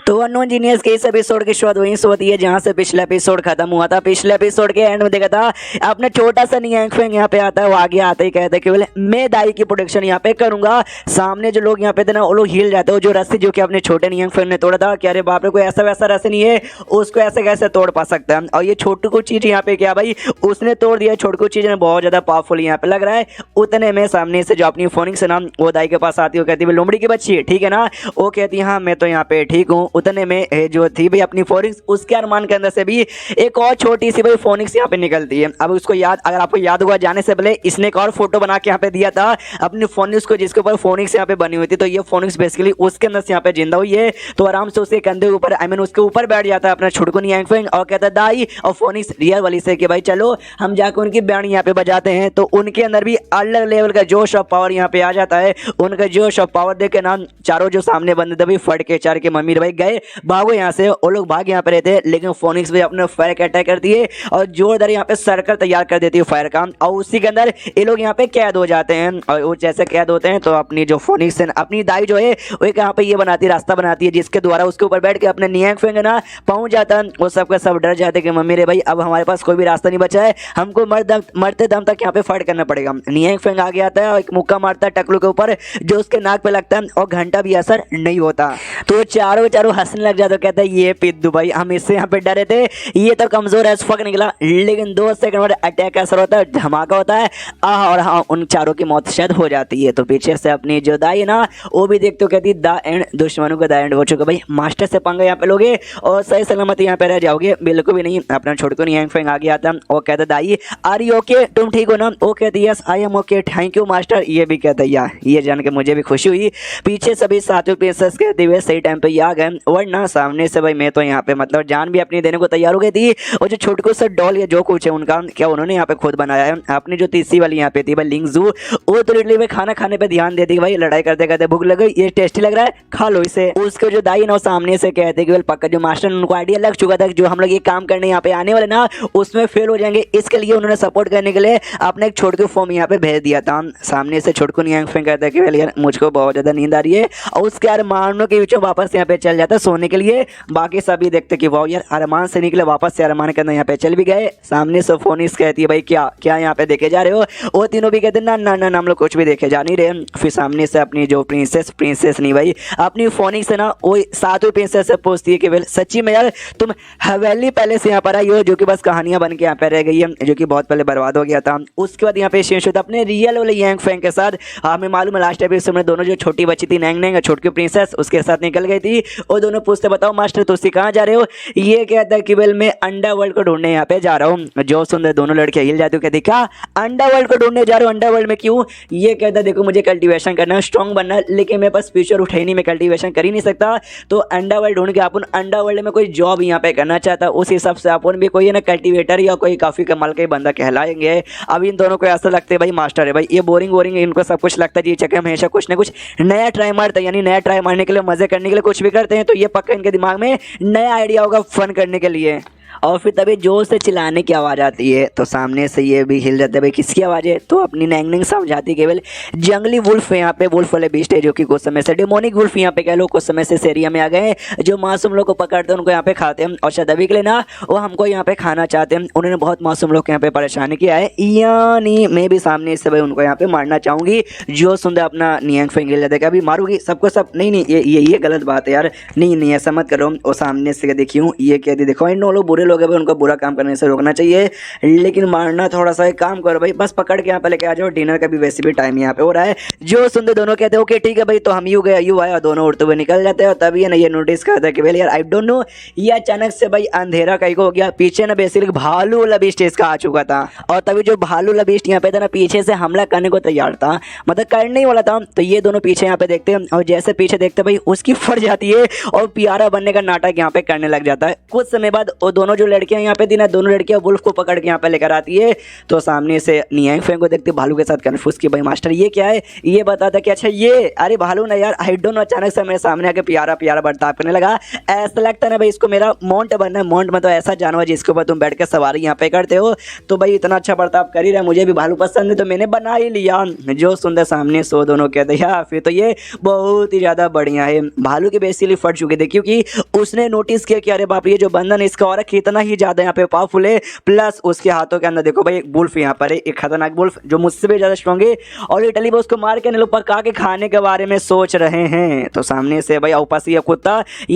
तो unknown genius के इस एपिसोड की शुरुआत वहीं से होती है जहां से पिछला एपिसोड खत्म हुआ था। पिछले एपिसोड के एंड में देखा था अपना छोटा सा नियांग फेंग यहाँ पे आता है। वो आगे आते ही कहते हैं कि बोले मैं दाई की प्रोटेक्शन यहाँ पे करूंगा। सामने जो लोग यहाँ पे थे ना वो लोग हिल जाते हैं। जो रस्सी जो कि अपने छोटे नियांग फेंग ने तोड़ा था कि अरे बाप रे कोई ऐसा वैसा रस्सी नहीं है उसको ऐसे कैसे तोड़ पा सकता है। और ये छोटू को चीज यहाँ पे क्या भाई उसने तोड़ दिया। छोटू को चीज ने बहुत ज्यादा पावरफुल यहाँ पे लग रहा है। उतने में सामने से जो अपनी फोनिक्स है ना वो दाई के पास आती है। कहती है लोमड़ी की बच्ची है ठीक है ना। वो कहती है हाँ मैं तो यहाँ पे ठीक हूँ। उतने में जो थी भाई अपनी फोनिक्स उसके अरमान के अंदर से भी एक और छोटी सी भाई फोनिक्स यहाँ पे निकलती है। अब उसको याद अगर आपको याद होगा जाने से पहले इसने एक और फोटो बना के यहाँ पे दिया था अपनी फोनिक्स को जिसके ऊपर फोनिक्स यहाँ पे बनी हुई थी। तो ये फोनिक्स बेसिकली उसके अंदर से यहाँ पे जिंदा हुई है। तो आराम से उसके कंधे ऊपर आई मीन उसके ऊपर बैठ जाता है अपना छुटकू नियांग फेंग और कहता है दाई और फोनिक्स रियल वाली से कि भाई चलो हम जाकर उनकी बैंड यहाँ पे बजाते हैं। तो उनके अंदर भी अलग लेवल का जोश और पावर यहाँ पे आ जाता है। उनका जोश और पावर देख के नाम चारों जो सामने बंदे थे भाई फट के चार के मम्मी भाई गए भागो यहाँ से। वो लोग भाग यहाँ पे रहते हैं लेकिन फोनिक्स भी अपने फायर का अटैक करती है और जोरदार यहाँ पे सर्कल तैयार कर देती है फायर का। और उसी के अंदर ये लोग यहाँ पे कैद हो जाते हैं। और वो जैसे कैद होते हैं तो अपनी जो फोनिक्स है अपनी दाई जो है वो एक यहाँ पे ये बनाती है रास्ता बनाती है जिसके द्वारा उसके ऊपर बैठ के अपने नियांग फेंग ना पहुंच जाता है। वो सबका सब डर जाते कि मम्मी रे भाई अब हमारे पास कोई भी रास्ता नहीं बचा है हमको मरते दम तक यहाँ पे फाइट करना पड़ेगा। नियांग फेंग आगे आता है और एक मुक्का मारता है टकलू के ऊपर जो उसके नाक पे लगता है और घंटा भी असर नहीं होता। तो चारों हंसने लग जाते कहता है ये पिद्दू भाई हम इससे यहाँ पे डरे थे ये तो कमजोर है फक निकला। लेकिन 2 सेकंड बाद अटैक का असर होता है धमाका होता है और हाँ उन चारों की मौत शायद हो जाती है। तो पीछे से अपनी जो दाई ना वो भी देखते हो कहती द एंड दुश्मनों का द एंड हो चुका भाई मास्टर से पंगा यहाँ पे लोगे और सही सलामत यहाँ पे रह जाओगे बिल्कुल भी नहीं। अपना छोटकू नियांग फेंग आगे आता वो कहता दाई आर यू ओके तुम ठीक हो ना। वो कहती yes I am okay thank you master. ये भी कहता यार ये जान के मुझे भी खुशी हुई। पीछे सभी साथियों प्रिंसेस कहते हुए सही टाइम पे आ गए वरना सामने से भाई मैं तो यहाँ पे मतलब जान भी अपनी देने को तैयार हो गई थी। और जो छोटकू सा डॉल या जो कुछ है उनका क्या उन्होंने यहाँ पे खुद बनाया है। अपनी जो तीसरी वाली यहाँ पे थी भाई लिंगजू वो तो लिटरली खाना खाने पे ध्यान देती भाई लड़ाई करते करते भूख लग गई ये टेस्टी लग रहा है खा लो इसे। उसके जो दाई ना सामने से कहते कि पक्का जो मास्टर उनको आइडिया लग चुका था जो हम लोग ये काम करने यहाँ पे आने वाले ना उसमें फेल हो जाएंगे। इसके लिए उन्होंने सपोर्ट करने के लिए अपने एक छोटकू फॉर्म यहाँ पे भेज दिया था। सामने से छोटकू नियांग फेंग कहता है कि यार मुझको बहुत ज्यादा नींद आ रही है और उसके अरमानों के बीचों वापस यहाँ पे चल जाता है सोने के लिए। बाकी सभी देखते कि वाह यार अरमान से निकले वापस से अरमान के अंदर यहाँ पे चल भी गए। सामने से फोनिक्स कहती है भाई क्या क्या यहाँ पे देखे जा रहे हो। वो तीनों भी कहते ना ना ना हम लोग कुछ भी देखे जा नहीं रहे। फिर सामने से अपनी जो प्रिंसेस नहीं भाई अपनी फोनिक्स है ना वो सातवीं प्रिंसेस से पूछती है कि सच्ची में यार तुम हवेली पहले से यहाँ पर आई हो जो कि बस कहानियां बन के यहाँ पे रह गई है जो कि बहुत पहले बर्बाद हो गया था। उसके बाद यहाँ पे शेष होता अपने रियल वाले यांग फेंग के साथ। हमें मालूम है लास्ट एपिसोड में दोनों जो छोटी बच्ची थी नैंग नैंग छोटकी प्रिंसेस उसके साथ निकल गई थी। और दोनों पूछते बताओ मास्टर तुसी कहाँ जा रहे हो। ये कहता है कि मैं अंडा वर्ल्ड को ढूंढने यहाँ पे जा रहा हूँ। जो सुंदर दोनों लड़के हिल जाती हो कहती क्या अंडा वर्ल्ड को ढूंढने जा रहे हो अंडा वर्ल्ड में क्यों। ये कहता है देखो मुझे कल्टीवेशन करना स्ट्रॉन्ग बनना है लेकिन मेरे पास फ्यूचर उठे नहीं मैं कल्टीवेशन कर ही नहीं सकता। तो अंडा वर्ल्ड ढूंढ के अपन अंडा वर्ल्ड में कोई जॉब यहाँ पे करना चाहता उस हिसाब से अपन भी कोई ना कल्टीवेटर या कोई काफी कमाल का बंदा कहलाएंगे। अब इन दोनों को ऐसा लगता है भाई मास्टर है भाई ये बोरिंग इनको सब कुछ लगता है जी चक्कर हमेशा कुछ ना कुछ नया ट्राई मारते हैं यानी नया ट्राई मारने के लिए मजे करने के लिए कुछ भी करते हैं। तो ये पक्का इनके दिमाग में नया आइडिया होगा फन करने के लिए। और फिर तभी जोर से चिल्लाने की आवाज़ आती है। तो सामने से ये भी हिल जाते भाई किसकी आवाज़ है। तो अपनी नैंग नैंग समझाती केवल जंगली वुल्फ है यहाँ पे वुल्फ वाले बीस्ट है जो कि कुछ समय से डेमोनिक वुल्फ यहाँ पे कह लो कुछ समय से इस एरिया में आ गए हैं जो मासूम लोग को पकड़ते हैं उनको यहाँ पे खाते हैं। और शायद अभी के लिए ना वो हमको यहाँ पे खाना चाहते हैं। उन्होंने बहुत मासूम लोग यहाँ पे परेशान किया है यानी मैं भी सामने से भाई उनको यहाँ पे मारना चाहूँगी। जो सुंदर अपना नियांग फेंग हिल जाता अभी मारूंगी सबको सब नहीं ये गलत बात है यार नहीं ऐसा मत करो। और सामने से देखियो ये कहती देखो इन लोग बुरे लोग हैं उनको बुरा काम करने से रोकना चाहिए लेकिन मारना थोड़ा सा एक काम करो भाई बस पकड़ के यहाँ पे लेके आ जाओ डिनर का भी वैसे भी टाइम यहाँ पे हो रहा है। जो सुंदर दोनों कहते हैं ओके ठीक है भाई तो हम यू गए यू आया दोनों उड़ते हुए निकल जाते हैं। और तभी ना ये नोटिस करता है कि भाई यार आई डोंट नो ये अचानक से भाई अंधेरा कहीं को हो गया। पीछे ना बेसिकली भालू वाला बीस्ट इसका आ चुका था और तभी जो भालू वाला बीस्ट यहाँ पे था ना पीछे से हमला करने को तैयार था मतलब करने ही वाला था। तो ये दोनों पीछे यहाँ पे देखते हैं और जैसे पीछे देखते भाई उसकी फट जाती है और प्यारा बनने का नाटक यहाँ पे करने लग जाता है। कुछ समय बाद वो दोनों जो लड़कियां यहाँ पे थी ना, दोनों लड़कियां वुल्फ को पकड़ के यहाँ पे लेकर आती है। तो सामने से नियांग फेंग को देखते भालू के साथ कन्फ्यूज की भाई मास्टर ये क्या है, ये बताता कि अच्छा ये, अरे भालू ना यार, आई डोंट नो, अचानक से मेरे सामने आके प्यारा प्यारा बर्ताव करने लगा। ऐसा लगता है ना भाई इसको मेरा मोंट बनना है। मोंट मतलब ऐसा जानवर जिसके ऊपर तुम बैठ के सवारी यहाँ पे करते हो। तो भाई इतना अच्छा बर्ताव कर ही रहा है, मुझे भी भालू पसंद है तो मैंने बना ही लिया। जो सुंदर सामने सो दोनों कहते यार फिर तो ये बहुत ही ज़्यादा बढ़िया है। भालू की बेसिकली फट चुके थे क्योंकि उसने नोटिस किया कि अरे बाप ये जो बंधन इसका और कितना ही ज़्यादा यहाँ पे पावरफुल है। प्लस उसके हाथों के अंदर देखो भाई एक बुल्फ यहाँ पर है, एक खतरनाक बुल्फ जो मुझसे भी ज़्यादा स्ट्रॉन्ग है। और इटली में उसको मार के लोग पका के खाने के बारे में सोच रहे हैं। तो सामने से भाई ऊपर से ये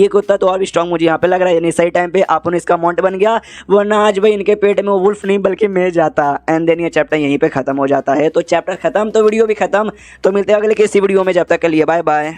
कुत्ता तो और भी स्ट्रॉन्ग मुझे यहाँ पे लग रहा है। यानी सही टाइम पे अपन इसका माउंट बन गया, वरना आज भाई इनके पेट में वो वुल्फ नहीं बल्कि मैं जाता। एंड देन ये चैप्टर यहीं पे खत्म हो जाता है। तो चैप्टर खत्म तो वीडियो भी खत्म। तो मिलते हैं अगले किसी वीडियो में, जब तक के लिए बाय बाय।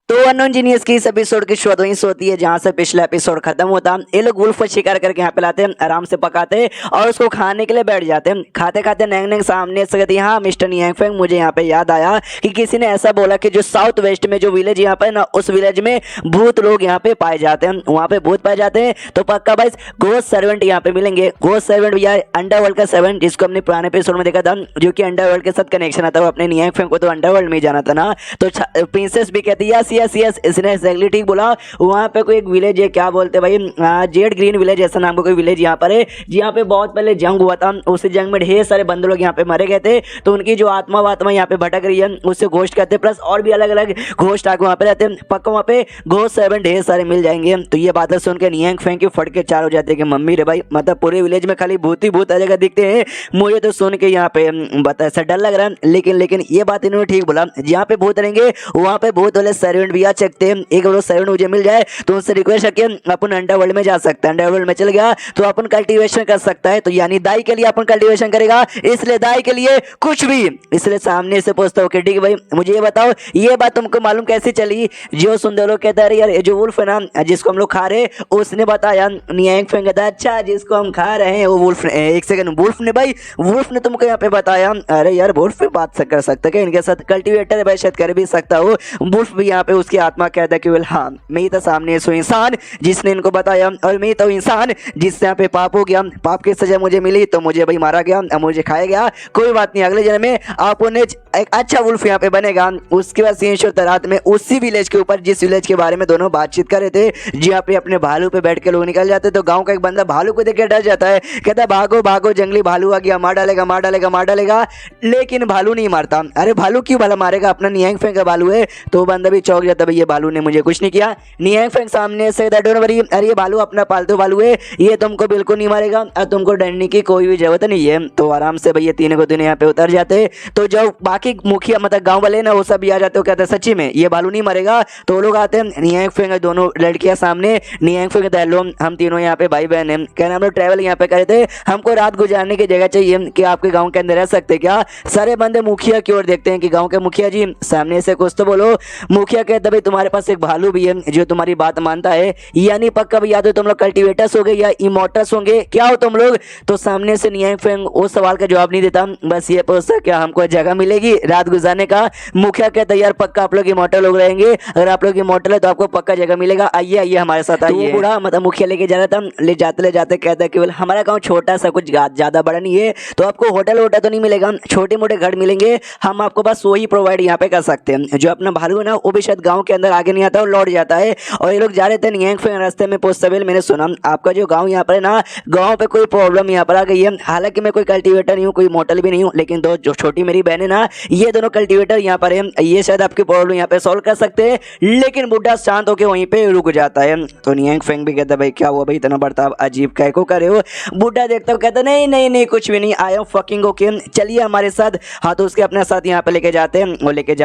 तो अननोन जीनियस की इस एपिसोड की शुरुआत वहीं से होती है जहां से पिछला एपिसोड खत्म होता। ये लोग वुल्फ को शिकार करके यहाँ पे लाते हैं, आराम से पकाते हैं और उसको खाने के लिए बैठ जाते हैं। खाते खाते नैंग नैंग सामने से कहती है हाँ मिस्टर नियांग फेंग, मुझे यहाँ पे याद आया कि किसी ने ऐसा बोला कि जो साउथ वेस्ट में जो विलेज यहाँ पे ना, उस विलेज में भूत लोग यहाँ पे पाए जाते हैं। वहाँ पे भूत पाए जाते हैं तो पक्का भाई घोस्ट सर्वेंट यहाँ पे मिलेंगे। घोस्ट सर्वेंट या अंडरवर्ल्ड का सर्वेंट, जिसको हमने पुराने एपिसोड में देखा था, जो कि अंडरवर्ल्ड के साथ कनेक्शन आता है। अपने नियांग फेंग को तो अंडरवर्ल्ड में ही जाना था ना। तो प्रिंसेस भी कहती है यस यस यस, इसने एग्जैक्टली ठीक बोला। वहाँ पे कोई एक विलेज है, क्या बोलते भाई, जेड ग्रीन विलेज ऐसा नाम का कोई विलेज यहाँ पर है, जहाँ पे बहुत पहले जंग हुआ था। उस जंग में ढेर सारे बंदे लोग यहाँ पे मारे गए थे। तो उनकी जो आत्मा वात्मा यहाँ पे भटक रही है उससे घोस्ट कहते हैं। प्लस और भी अलग अलग घोस्ट आके वहाँ पे रहते हैं। पक्का वहाँ पे घोस्ट सर्वेंट ढेर सारे मिल जाएंगे। तो ये बातें सुन के नियांग फेंग के फट के चार हो जाते हैं कि मम्मी रे भाई, मतलब पूरे विलेज में खाली भूत ही भूत आ जगह दिखते हैं। मुझे तो सुन के यहाँ पे बता ऐसा डर लग रहा है। लेकिन ये बात इन्होंने ठीक बोला, जहाँ पे भूत रहेंगे वहाँ पे भूत वाले सर्वेंट भी आ सकते हैं। एक बार सर्वेंट मुझे मिल जाए तो उनसे रिक्वेस्ट है अपन अंडरवर्ल्ड में जा सकते हैं। अंडरवर्ल्ड में चल गया तो अपन कल्टीवेशन कर सकता है। तो यानी दाई के लिए अपन कल्टीवेशन करेगा, इसलिए दाई के लिए कुछ भी। इसलिए सामने से पूछता हूँ कि ठीक भाई मुझे ये बताओ, ये बात तुमको मालूम कैसे चली? जो सुंदर लोग कहता है यार ये जो वुल्फ है ना जिसको हम लोग खा रहे, उसने बताया। नियांग फेंग कहता है अच्छा जिसको हम खा रहे हैं वो वुल्फ। एक सेकंड, वुल्फ ने भाई, वुल्फ ने तुमको यहाँ पे बताया? अरे यार वुल्फ पे बात कर सकता है, इनके साथ कल्टीवेटर है भाई, शायद कर भी सकता हो। वुल्फ भी यहाँ पे उसकी आत्मा कहता है कि वेल हाँ मैं ही तो सामने सो इंसान जिसने इनको बताया, और मैं तो इंसान जिससे यहाँ पे पाप हो गया। पाप की सजा मुझे मिली तो मुझे भाई मारा गया, मुझे खाया गया। कोई बात नहीं, अगले जन्म में आप उन्हें एक अच्छा वुल्फ यहाँ पे बनेगा। उसके बाद सीन रात में उसी विलेज के ऊपर, जिस विलेज के बारे में दोनों बातचीत कर रहे थे, जहाँ पे अपने भालू पे बैठ के लोग निकल जाते। तो गाँव का एक बंदा भालू को देख के डर जाता है, कहता है भागो भागो जंगली भालू आ गया, मार डालेगा मार डालेगा मार डालेगा। लेकिन भालू नहीं मारता। अरे भालू क्यों भला मारेगा, अपना नियांग फेंग का भालू है। तो बंदा भी चौंक जाता है, ये भालू ने मुझे कुछ नहीं किया। नियांग फेंग सामने से डोंट वरी, अरे ये भालू अपना पालतू भालू है, ये तुमको बिल्कुल नहीं मारेगा और तुमको डरने की कोई भी जरूरत नहीं है। तो आराम से भैया तीनों को यहाँ पे उतर जाते। तो जो बाकी मुखिया मतलब गांव वाले ना वो सब भी आ जाते हो, कहते हैं सच्ची में ये भालू नहीं मरेगा। तो वो लोग आते हैं, नियांग फेंग दोनों लड़कियां सामने। नियांग फेंग कहता है लो हम तीनों यहाँ पे भाई बहन हैं, कहना हम लोग ट्रैवल यहाँ पे करे थे, हमको रात गुजारने की जगह चाहिए, कि आपके गाँव के अंदर रह सकते क्या? सारे बंदे मुखिया की ओर देखते हैं कि गाँव के मुखिया जी सामने से कुछ तो बोलो। मुखिया कहते भाई तुम्हारे पास एक भालू भी है जो तुम्हारी बात मानता है, यानी पक्का भी याद हो तुम लोग कल्टीवेटर्स हो गए या इमोर्टल्स होंगे, क्या हो तुम लोग? तो सामने से नियांग फेंग वो सवाल का जवाब नहीं देता, बस ये पूछता क्या हमको जगह मिलेगी रात गुजारने का? मुखिया कहता यार पक्का आप लोग इमोर्टल लोग रहेंगे, अगर आप लोग इमोर्टल है तो आपको पक्का जगह मिलेगा, आइए आइए हमारे साथ आइए। तो बूढ़ा मतलब मुखिया लेके जा रहा था, ले जाते कहता केवल हमारा गाँव छोटा सा, कुछ ज्यादा बड़ा नहीं है, तो आपको होटल वोटल तो नहीं मिलेगा, छोटे मोटे घर मिलेंगे, हम आपको बस वही प्रोवाइड यहाँ पे कर सकते हैं। जो अपना भालू है ना वो भी शायद गाँव के अंदर आगे नहीं आता और लौट जाता है। और ये लोग जा रहे थे नियांग फेंग रास्ते में पोस्टवेल, मैंने सुना आपका जो गांव यहाँ पर है ना, गांव पे कोई प्रॉब्लम यहाँ पर आ गई है। हालांकि मैं कोई कल्टीवेटर नहीं हूँ, कोई मोटल भी नहीं हूँ, लेकिन दो जो छोटी मेरी बहन है ना, ये दोनों कल्टीवेटर यहाँ पर है, ये शायद आपकी प्रॉब्लम यहाँ पे सॉल्व कर सकते हैं। लेकिन बुढ़ा शांत होकर वहीं पे रुक जाता है। तो नियांग फेंग भी कहता है भाई क्या हुआ भाई, इतना बर्ताव अजीब काय को करे हो? बुढ़ा देखता है कहता नहीं नहीं नहीं कुछ भी नहीं, आई एम फकिंग ओके, चलिए हमारे साथ। हाँ तो उसके अपने साथ यहाँ पे लेके जाते हैं और लेके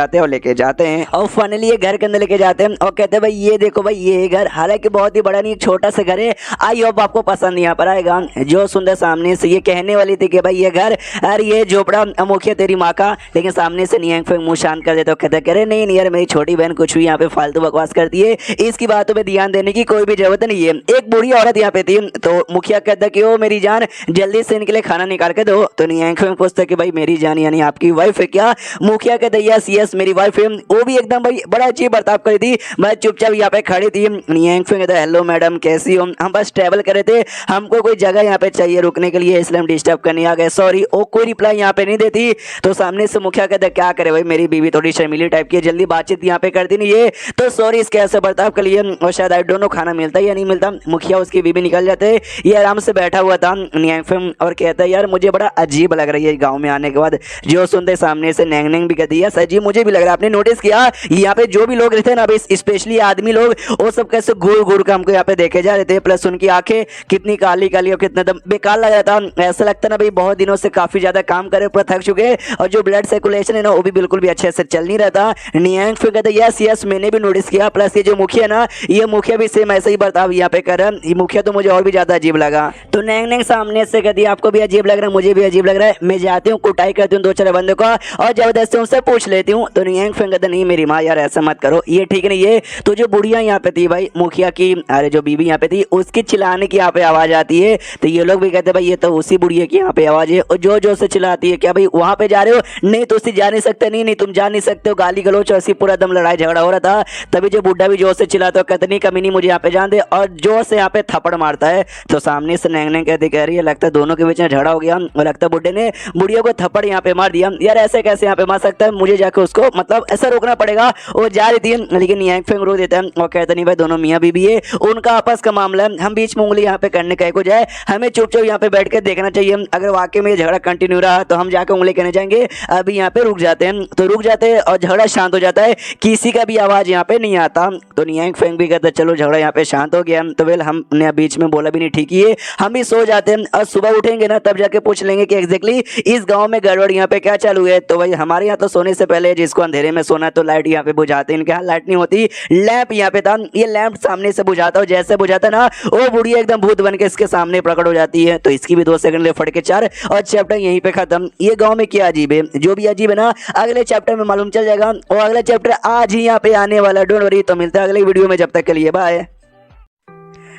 जाते हैं और फाइनली ये घर के अंदर लेके जाते हैं और कहते हैं भाई ये देखो भाई ये घर, हालांकि बहुत ही बड़ा नहीं छोटा सा घर है, आई होप आपको पसंद यहाँ पर आएगा। जो सुंदर सामने से ये कहने वाली थी कि भाई ये घर अरे ये झोपड़ा मुखिया तेरी माँ का, लेकिन सामने से नियांग फेंग मुंह शांत कर देता, कहते कह रहे नहीं यार मेरी छोटी बहन कुछ भी यहाँ पे फालतू बकवास करती है, इसकी बातों पे ध्यान देने की कोई भी जरूरत नहीं है। एक बूढ़ी औरत यहाँ पे थी, तो मुखिया कहता कि ओ मेरी जान जल्दी से इनके लिए खाना निकाल के दो। तो नियांग फेंग पूछता कि भाई मेरी जान यानी आपकी वाइफ है क्या? मुखिया कहता यस यस मेरी वाइफ है, वो भी एकदम भाई बड़ा अजीब बर्ताव करी थी। मैं चुपचाप यहाँ पे खड़ी थी। नियांग फेंग कहता हेलो मैडम कैसी हो, हम बस ट्रैवल कर रहे थे, हमको कोई जगह यहाँ पे चाहिए रुकने के लिए, इसलिए हम डिस्टर्ब करने आ गए, सॉरी। ओ कोई रिप्लाई यहाँ पे नहीं देती। तो सामने से मुखिया कहता क्या करे भाई, मेरी बीवी थोड़ी शर्मीली टाइप की है, जल्दी बातचीत यहाँ पे करती नहीं है, तो सॉरी इसके ऐसे बर्ताव के लिए, और शायद आई डोंट नो खाना मिलता है या नहीं मिलता। मुखिया उसकी बीवी निकल जाते, ये आराम से बैठा हुआ था नियांग फेंग और कहता है यार मुझे बड़ा अजीब लग रही है गाँव में आने के बाद। जो सुनते सामने से नैंग नैंग भी कहती है सर जी मुझे भी लग रहा है, आपने नोटिस किया यहाँ पे जो भी लोग रहते हैं ना भाई, स्पेशली आदमी लोग, वो सब कैसे घूर घूर के हमको यहाँ पे देखे जा रहे थे, प्लस उनकी आंखें कितनी काली काली और कितना दम बेकार लग रहा था। ऐसा लगता ना भाई बहुत दिनों से काफी ज्यादा काम करे, पूरा थक चुके, और जो ब्लड सर्कुलेशन है ना वो भी बिल्कुल भी अच्छे से चल नहीं रहा था। नियांग फेंग कहता यस यस मैंने भी नोटिस किया, प्लस ये जो मुखिया ना, ये मुखिया भी सेम ऐसा ही बर्ताव यहाँ पे कर रहा है, ये मुखिया तो मुझे और भी ज्यादा अजीब लगा। तो नैंग नैंग सामने से कहती आपको भी अजीब लग रहा है, मुझे भी अजीब लग रहा है, मैं जाती हूँ कुटाई करती हूँ दो चार बंदों का और जबरदस्ती उनसे पूछ लेती हूँ। तो नियांग फेंग कहता नहीं मेरी माँ यार ऐसा मत करो, ये ठीक नहीं है। तो जो बुढ़िया यहाँ पे थी भाई मुखिया की, अरे जो बीबी यहाँ पे थी उसकी चिल्लाने की यहाँ पे आवाज आती है, तो ये लोग भी कहते भाई ये तो उसी बुढ़िया की यहाँ पे आवाज है, और जो जो से चिल्लाती है क्या भाई वहां पे जा रहे हो, नहीं तो उससे जा नहीं सकते, नहीं नहीं तुम जा नहीं सकते हो, गाली गलोच ऐसी पूरा दम लड़ाई झगड़ा हो रहा था। तभी जो बुढ़ा भी जोर से चिल्लाता है कहते नहीं कमी नहीं मुझे यहाँ पे जान दे, और जोर से यहाँ पे थप्पड़ मारता है। तो सामने से नैंग नैंग कहती कह रही है लगता है दोनों के बीच में झगड़ा हो गया, और लगता है बुढ़े ने बुढ़िया को थप्पड़ यहाँ पे मार दिया। यार ऐसे कैसे यहाँ पे मार सकता है, मुझे जाकर उसको मतलब ऐसा रोकना पड़ेगा। वो जा रही थी लेकिन नियांग फेंग रोक देता है और कहते नहीं भाई दोनों मियाँ बीबी है, उनका आपस का मामला है, हम बीच में उंगली यहाँ पे करने का को जाए, हमें चुपचाप यहाँ पे बैठ के देखना चाहिए। अगर वाकई में झगड़ा कंटिन्यू रहा तो हम जाकर उंगली करने जाएंगे, अभी यहाँ पे रुक जाते हैं। तो रुक जाते हैं और झगड़ा शांत हो जाता है, किसी का भी आवाज यहाँ पे नहीं आता। तो नियांग फेंग भी कहता चलो झगड़ा यहाँ पे शांत हो गया, तो वेल हमने बीच में बोला भी नहीं ठीक ही है, हम भी सो जाते हैं और सुबह उठेंगे ना तब जाके पूछ लेंगे कि एग्जैक्टली इस गाँव में गड़बड़ यहाँ पे क्या चालू है। तो भाई हमारे यहाँ तो सोने से पहले जिसको अंधेरे में सोना तो लाइट यहाँ पे बुझाते हैं, इनके यहाँ लाइट नहीं होती, लैंप यहाँ पे था, ये लैंप सामने से बुझाता, और जैसे बुझाता ना वो बुढ़िया एकदम भूत बन के इसके सामने प्रकट हो जाती है। तो इसकी भी 2 सेकंड ले फट के 4 और चैप्टर यहीं पे खत्म। ये गांव में क्या अजीब है, जो भी अजीब है ना अगले चैप्टर में मालूम चल जाएगा, और अगला चैप्टर आज ही यहाँ पे आने वाला, डोंट वरी। तो मिलता है अगले वीडियो में, जब तक के लिए बाय।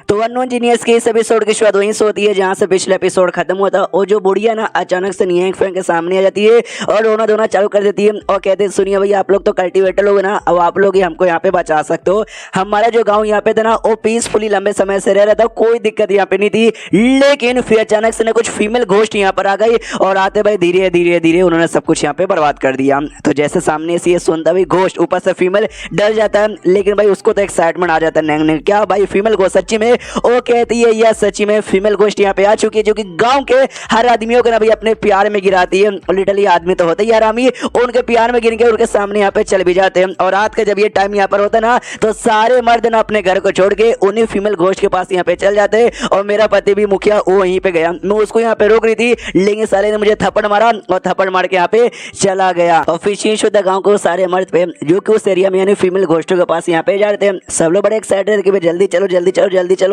तो अननोन जीनियस के इस एपिसोड की शुरुआत वहीं से होती है जहां से पिछला एपिसोड खत्म हुआ था, और जो बुढ़िया ना अचानक से नियांग फेंग के सामने आ जाती है और रोना धोना चालू कर देती है और कहते हैं सुनिए भैया आप लोग तो कल्टीवेटर लोग ना, अब आप लोग ही हमको यहाँ पे बचा सकते हो, हमारा जो गाँव यहाँ पे था ना वो पीसफुली लंबे समय से रह रहा था, कोई दिक्कत यहाँ पे नहीं थी, लेकिन फिर अचानक से ना कुछ फीमेल घोस्ट यहाँ पर आ गई और आते भाई धीरे धीरे धीरे उन्होंने सब कुछ यहाँ पे बर्बाद कर दिया। तो जैसे सामने से ये सुनता भाई घोस्ट, ऊपर से फीमेल डर जाता है, लेकिन भाई उसको तो एक्साइटमेंट आ जाता है नैंग नैंग क्या भाई फीमेल घोस्ट सच्ची में, वो कहती है यह सच्ची में फीमेल घोस्ट यहाँ पे आ चुकी है, जो कि गांव के हर आदमियों को ना भाई अपने प्यार में गिराती है। लिटरली आदमी तो होते ही आरामी, उनके प्यार में गिर के उनके सामने यहाँ पे चल भी जाते हैं। और रात का जब ये टाइम यहाँ पर होता है ना तो सारे मर्द ना अपने घर को छोड़ के उन्हीं फीमेल घोस्ट के पास यहाँ पे चल जाते हैं। और मेरा पति भी मुखिया वो वहीं पे गया, मैं उसको यहाँ पे रोक रही थी, लेकिन साले ने मुझे थप्पड़ मारा और थप्पड़ मार के यहाँ पे चला गया। और फिर शुद्ध गाँव को सारे मर्द पे जो कि उस एरिया में यानी फीमेल घोस्टों के पास यहाँ पे जा रहे थे, सब लोग बड़े एक्साइटेड कि जल्दी चलो जल्दी चलो जल्दी चलो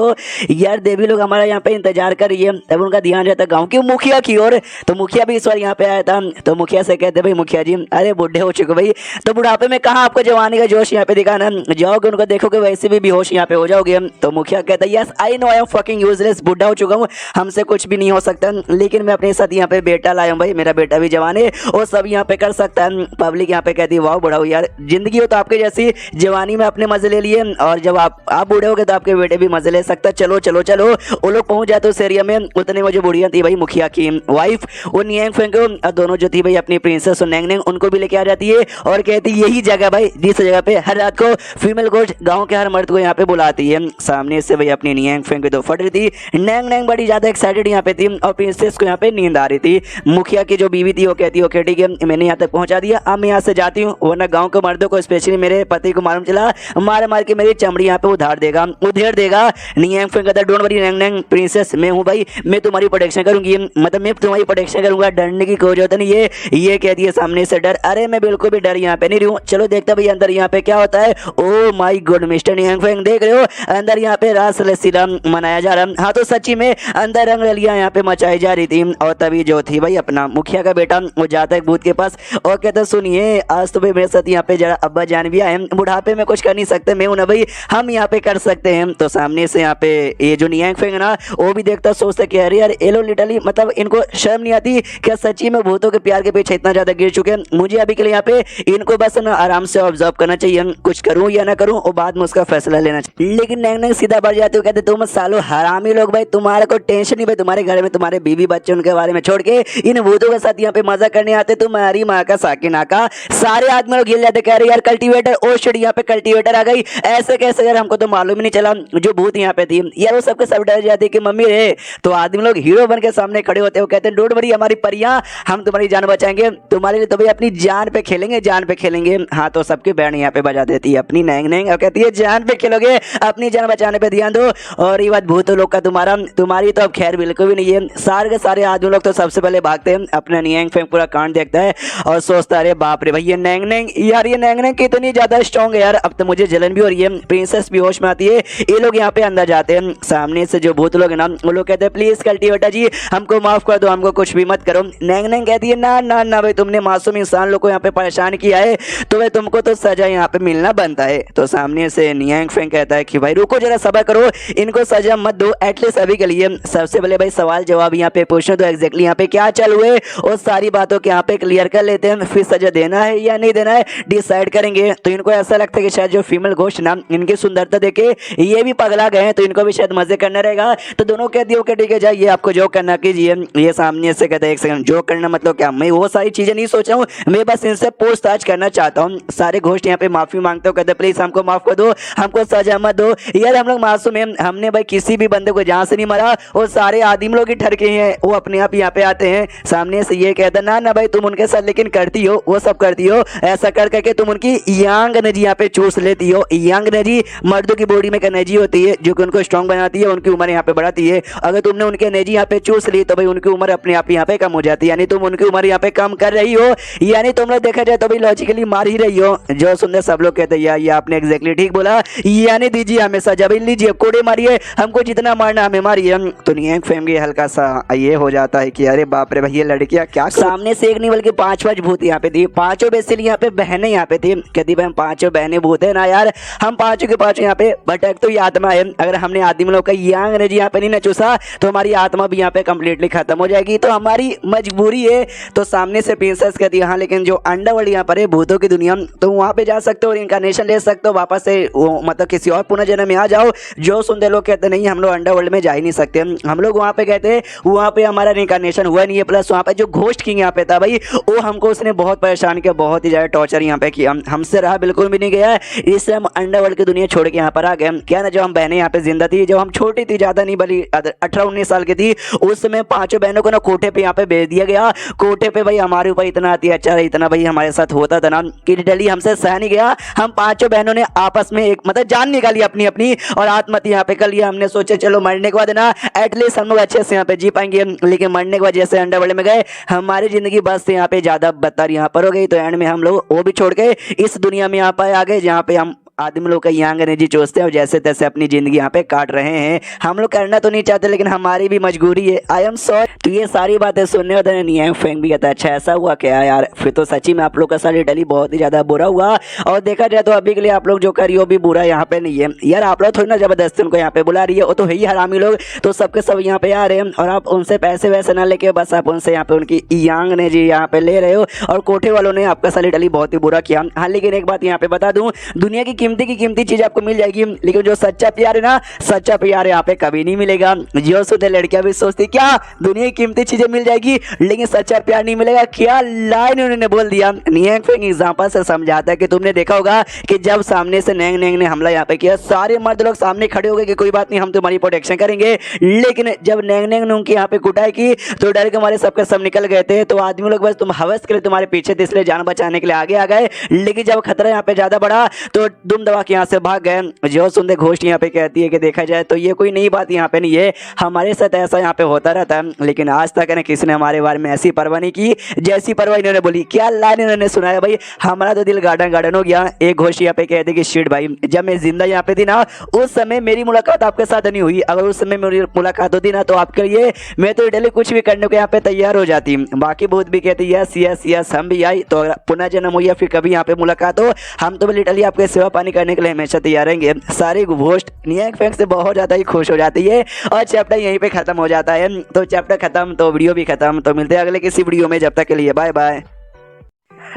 यार, देवी लोग हमारा यहाँ पे इंतजार कर रही है। तब उनका ध्यान जाता है गाँव के मुखिया की ओर, तो मुखिया भी इस बार यहाँ पे आया था। तो मुखिया से कहते भाई मुखिया जी अरे बुढ़े हो चुके भाई, तो बुढ़ापे में कहाँ आपको जवानी का जोश यहाँ पे दिखाना, जाओगे उनको देखोगे वैसे भी बेहोश यहाँ पे हो जाओगे। तो मुखिया कहता है yes I know I am fucking useless, बुढ़ा हो चुका हूँ, हमसे कुछ भी नहीं हो सकता, लेकिन मैं अपने साथ यहाँ पे बेटा लाया हूँ भाई, मेरा बेटा भी जवान है वो सब यहाँ पे कर सकता है। पब्लिक यहाँ पे कहती है वाह बुढ़ा हो यार, जिंदगी हो तो आपके जैसी, जवानी में अपने मजे ले लिए और जब आप बूढ़े हो गए तो आपके बेटे भी मजे ले सकता है। चलो चलो चलो वो लोग पहुंच जाते उस एरिया में। उतने में जो बुढ़िया थी भाई मुखिया की वाइफ, वो नियांग फेंग को दोनों जो थी भाई अपनी प्रिंसेस और नैंग नैंग उनको भी लेके आ जाती है और कहती है यही जगह भाई जिस जगह पे हर रात को फीमेल घोस्ट गांव के हर मर्द को यहाँ पे बुलाती है। सामने से भाई अपनी नियांग फेंग की तो फट रही थी, नैंग नैंग बड़ी ज्यादा एक्साइटेड यहाँ पे थी और प्रिंसेस को यहाँ पे नींद आ रही थी। मुखिया की जो बीवी थी वो कहती है ओके ठीक है मैंने यहाँ तक पहुंचा दिया, अब मैं यहाँ से जाती हूँ, वरना गाँव के मर्दों को स्पेशली मेरे पति को मालूम चला मार मार के मेरी चमड़ी यहाँ पे उधेड़ देगा। नियांग फेंग कहता डोंट वरी नैंग नैंग प्रिंसेस मैं हूँ भाई, मैं तुम्हारी प्रोटेक्शन करूंगी, मतलब मैं तुम्हारी प्रोटेक्शन करूंगा, डरने की कोई जरूरत नहीं है। ये कहती है सामने से डर, अरे मैं बिल्कुल भी डर यहाँ पे नहीं रही हूँ, चलो देखता भाई अंदर यहाँ पे क्या होता है। Oh my God mister Nyang Feng देख रहे हो अंदर यहाँ पे रास लस्सीराम मनाया जा रहा। हाँ तो सच्ची में अंदर रंग रलियां यहाँ पे मचाई जा रही थी। और तभी जो थी भाई अपना मुखिया का बेटा वो जाता है भूत के पास और कहता सुनिए आज तो भाई मेरे साथ यहाँ पे जरा अब्बा जान भी आए, बुढ़ापे में कुछ कर नहीं सकते, मैं हूं ना भाई, हम यहाँ पे कर सकते हैं। तो सामने से यहाँ पे ये जो नियांग फेंग है ना वो भी देखता सोचता कि अरे यार ये लोग लिटरली मतलब इनको शर्म नहीं आती क्या सच्ची में भूतों के प्यार के पीछे इतना ज्यादा गिर चुके हैं। मुझे अभी के लिए यहाँ पे इनको बस ना आराम से ऑब्जर्व करना चाहिए, कुछ करूँ या ना करूँ और बाद में उसका फैसला लेना चाहिए। लेकिन नैंग नैंग सीधा बढ़ जाते हो, कहते तुम सालों हरामी लोग भाई, तुम्हारे को टेंशन नहीं भाई, तुम्हारे घर में तुम्हारे बीवी बच्चे उनके बारे में छोड़ के इन भूतों के साथ यहाँ पे मजा करने आते, तुम्हारी माँ का साकी नाका। सारे आदमी लोग हिल जाते, कह रहे यार कल्टीवेटर, ओ शिट यहाँ पे कल्टीवेटर आ गई, ऐसे कैसे यार, हमको तो मालूम ही नहीं चला। जो भूत यहाँ पे थी यार वो सबके सब डर जाती कि मम्मी रे, तो आदमी लोग हीरो बन के सामने खड़े होते हो, कहते हैं डोंट वरी हमारी परियां, हम तुम्हारी जान बचाएंगे, तुम्हारे लिए तो भाई अपनी जान पे खेलेंगे, जान पे खेलेंगे। हाँ तो सबकी बैंड यहाँ पे बजा देती है अपनी नैंग नैंग और कहती है जान पे खेलोगे, अपनी जान बचाने पे ध्यान दो। और ये बात भूतों लोग का तुम्हारी तो अब खैर बिल्कुल भी नहीं है। सारे के सारे आदमी लोग तो सबसे पहले भागते हैं, अपना नियांग फेंग पूरा कांड देखता है और सोचता है अरे बाप रे भाई ये नैंग नैंग, यार ये नैंग नैंग कितनी ज्यादा स्ट्रॉन्ग है यार, अब तो मुझे जलन भी हो रही है। प्रिंसेस भी होश में आती है। ये लोग यहाँ पे अंदर जाते हैं, सामने से जो भूत लोग है ना वो लोग कहते हैं प्लीज कल्टीवेटर जी हमको माफ कर दो, हमको कुछ भी मत करो। नैंग नैंग कहती है ना ना ना भाई, तुमने मासूम इंसान लोग को यहाँ पे परेशान किया है तो भाई तुमको तो सजा यहाँ पे मिलना बनता है। तो सामने से नियांग फेंग कहता है कि भाई रुको जरा सब्र करो, इनको सजा मत दो एटलीस्ट अभी के लिए। सबसे पहले भाई सवाल जवाब यहाँ पे पूछने तो एग्जैक्टली यहाँ पे क्या चल हुए और सारी बातों के यहाँ पे क्लियर कर लेते हैं, फिर सजा देना है या नहीं देना है डिसाइड करेंगे। तो इनको ऐसा लगता है कि शायद जो फीमेल घोस्ट ना इनकी सुंदरता देखे ये भी पगला गए हैं तो इनको भी शायद मजे करना रहेगा। तो दोनों कहती है ओके ठीक है जाइए आपको जो करना कीजिए। ये सामने से कहते हैं एक सेकंड, जो करना मतलब क्या, मैं वो सारी चीजें नहीं सोच रहा हूँ, मैं बस इनसे पूछताछ करना चाहता हूँ। सारे घोस्ट यहाँ पे माफी मांगते हो, कहते प्लीज हमको माफ कर दो, हमको सजा मत दो यार, हम लोग मासूम हैं, हमने भाई किसी भी बंदे को जान से नहीं मारा और सारे आदमी लोग ही ठरके हैं, वो अपने आप यहाँ पे आते हैं। सामने से ये कहता ना ना भाई तुम उनके साथ लेकिन करती हो, वो सब करती हो, ऐसा कर करके तुम उनकी यंग एनर्जी यहाँ पे चूस लेती हो। यंग एनर्जी मर्दों की बॉडी में एक एनर्जी होती है जो कि उनको स्ट्रॉन्ग बनाती है, उनकी उम्र यहाँ पे बढ़ाती है। अगर तुमने उनकी एनर्जी यहाँ पे चूस ली तो भाई उनकी उम्र अपने आप यहाँ पे कम हो जाती है, यानी तुम उनकी उम्र यहाँ पे कम कर रही हो, यानी तुम लोग देखा जाए तो भाई लॉजिकली मार ही रही हो। जो सुनने सब लोग कहते हैं ये आपने एग्जैक्टली ठीक बोला, यानी दीजिए हमें सजा, भाई लीजिए कोड़े मारिए, हमको जितना मारना हमें मारिए। तो नियांग फेंग हल्का सा ये हो जाता है कि अरे बाप रे भाई ये लड़कियां क्या, सामने से एक नहीं बल्कि 5 भूत यहाँ पे थी, पांचों बेसिकली यहाँ पे बहनें यहाँ पे थी। कहती भाई हम पांचों बहनें भूत है ना यार, हम पांचों के पांचों यहाँ पे भटक तो ये आत्मा है, अगर हमने आदमी लोग का यंग एनर्जी यहाँ पे नहीं न चूसा तो हमारी आत्मा भी यहाँ पे कंप्लीटली खत्म हो जाएगी, तो हमारी मजबूरी है। तो सामने से प्रिंसेस कहती है हाँ लेकिन जो अंडरवर्ल्ड यहाँ पर है भूतों की दुनिया, तो वहाँ पे जा सकते हो और इनकारनेशन ले सकते हो वापस से, मतलब किसी और पुनर्जन्म में आ जाओ। जो सुनते लोग कहते नहीं हम लोग अंडरवर्ल्ड में जा ही नहीं सकते, हम लोग वहाँ पे कहते हैं वहाँ पे हमारा इनकारनेशन हुआ नहीं है, प्लस वहाँ पे जो घोस्ट किंग यहाँ पे था भाई वो हमको उसने बहुत परेशान किया, बहुत ही ज्यादा टॉर्चर यहाँ पे किया, हमसे रहा बिल्कुल भी नहीं गया, इसलिए हम अंडरवर्ल्ड की दुनिया छोड़ के यहाँ पर आ गए। क्या ना जब हम बहनें यहाँ पे जिंदा थी, जब हम छोटी थी, ज्यादा नहीं बल्कि 18-19 साल की थी, उस समय पांचों बहनों को ना कोठे पे यहाँ पे भेज दिया गया। कोठे पे भाई हमारे ऊपर इतना अत्याचार, इतना भाई हमारे साथ होता था ना कि लिटरली हमसे सह नहीं गया। हम पांचों बहनों ने आपस में एक मतलब जान निकाली अपनी अपनी और आत्महत्या यहाँ पे कर लिया। हमने सोचा चलो मरने के बाद ना एटलीस्ट हम लोग अच्छे से यहाँ पे जी पाएंगे, लेकिन मरने के बाद जैसे अंडरवर्ल्ड में गए हमारी जिंदगी बस से यहाँ पे ज्यादा बदतर यहाँ पर हो गई। तो एंड में हम लोग वो भी छोड़ के इस दुनिया में यहाँ पर आ गए जहाँ पे हम आदमी लोग का यंग एनर्जी चूसते हैं और जैसे तैसे अपनी जिंदगी यहाँ पे काट रहे हैं। हम लोग करना तो नहीं चाहते लेकिन हमारी भी मजबूरी है, आई एम सॉरी। तो ये सारी बातें सुनने होते हैं नियांग फेंग भी कहता है अच्छा ऐसा हुआ क्या यार, फिर तो सच्ची में आप लोग का साथ लिटरली बहुत ही ज्यादा बुरा हुआ। और देखा जाए तो अभी के लिए आप लोग जो कर रही हो भी बुरा यहाँ पे नहीं है यार, आप लोग थोड़ी ना जबरदस्ती उनको यहाँ पे बुला रही है, वो तो है ही हरामी लोग, तो सबके सब यहाँ पे आ रहे हैं और आप उनसे पैसे वैसे ना लेके बस आप उनसे यहाँ पे उनकी यंग एनर्जी यहाँ पे ले रहे हो। और कोठे वालों ने आपका साथ लिटरली बहुत ही बुरा किया। हाँ लेकिन एक बात यहाँ पे बता दूं, दुनिया की कीमती चीज आपको मिल जाएगी, लेकिन जो सच्चा प्यार है ना, सच्चा प्यार यहाँ पे कभी नहीं मिलेगा। जो सुधे लड़कियां भी सोचती क्या दुनिया की कीमती चीजें मिल जाएगी लेकिन सच्चा प्यार नहीं मिलेगा, क्या लाइन उन्होंने बोल दिया। नियांग फेंग एग्जांपल से समझाता है कि तुमने देखा होगा कि जब सामने से नैंग नैंग ने हमला यहाँ पे किया, सारे मर्द लोग सामने खड़े हो गए कि कोई बात नहीं हम तुम्हारी प्रोटेक्शन करेंगे, लेकिन जब नैंग नैंग ने उनकी यहाँ पे कुटाई की तो डर के हमारे सबके सब निकल गए थे। तो आदमी लोग बस तुम हवस के लिए तुम्हारे पीछे थे इसलिए जान बचाने के लिए आगे आ गए, लेकिन जब खतरा यहाँ पे ज्यादा बढ़ा तो दुम दबा के यहाँ से भाग गए। जो सुनते घोस्ट यहाँ पे कहती है कि देखा जाए तो ये कोई नई बात यहाँ पे नहीं है, हमारे साथ ऐसा यहाँ पे होता रहता है, लेकिन आज तक ना किसी ने हमारे बारे में ऐसी परवाह नहीं की जैसी परवाह इन्होंने बोली। क्या लाइन इन्होंने सुनाया भाई, हमारा तो दिल गार्डन गार्डन हो गया। एक घोस्ट यहाँ पे कहते कि शिट भाई जब मैं जिंदा यहाँ पे थी ना उस समय मेरी मुलाकात आपके साथ नहीं हुई, अगर उस समय मेरी मुलाकात होती ना तो आपके लिए मैं तो डेली कुछ भी करने को यहाँ पे तैयार हो जाती। बाकी भूत भी कहती यस यस यस हम भी आई, तो पुनः जन्म हो या फिर कभी यहाँ पे मुलाकात हो हम तो लिटरली आपके सेवा पाने पानी करने के लिए हमेशा तैयार रहेंगे। सारी घोस्ट नियांग फेंग से बहुत ज़्यादा ही खुश हो जाती है और चैप्टर यहीं पे ख़त्म हो जाता है। तो चैप्टर ख़त्म तो वीडियो भी ख़त्म। तो मिलते हैं अगले किसी वीडियो में, जब तक के लिए बाय बाय।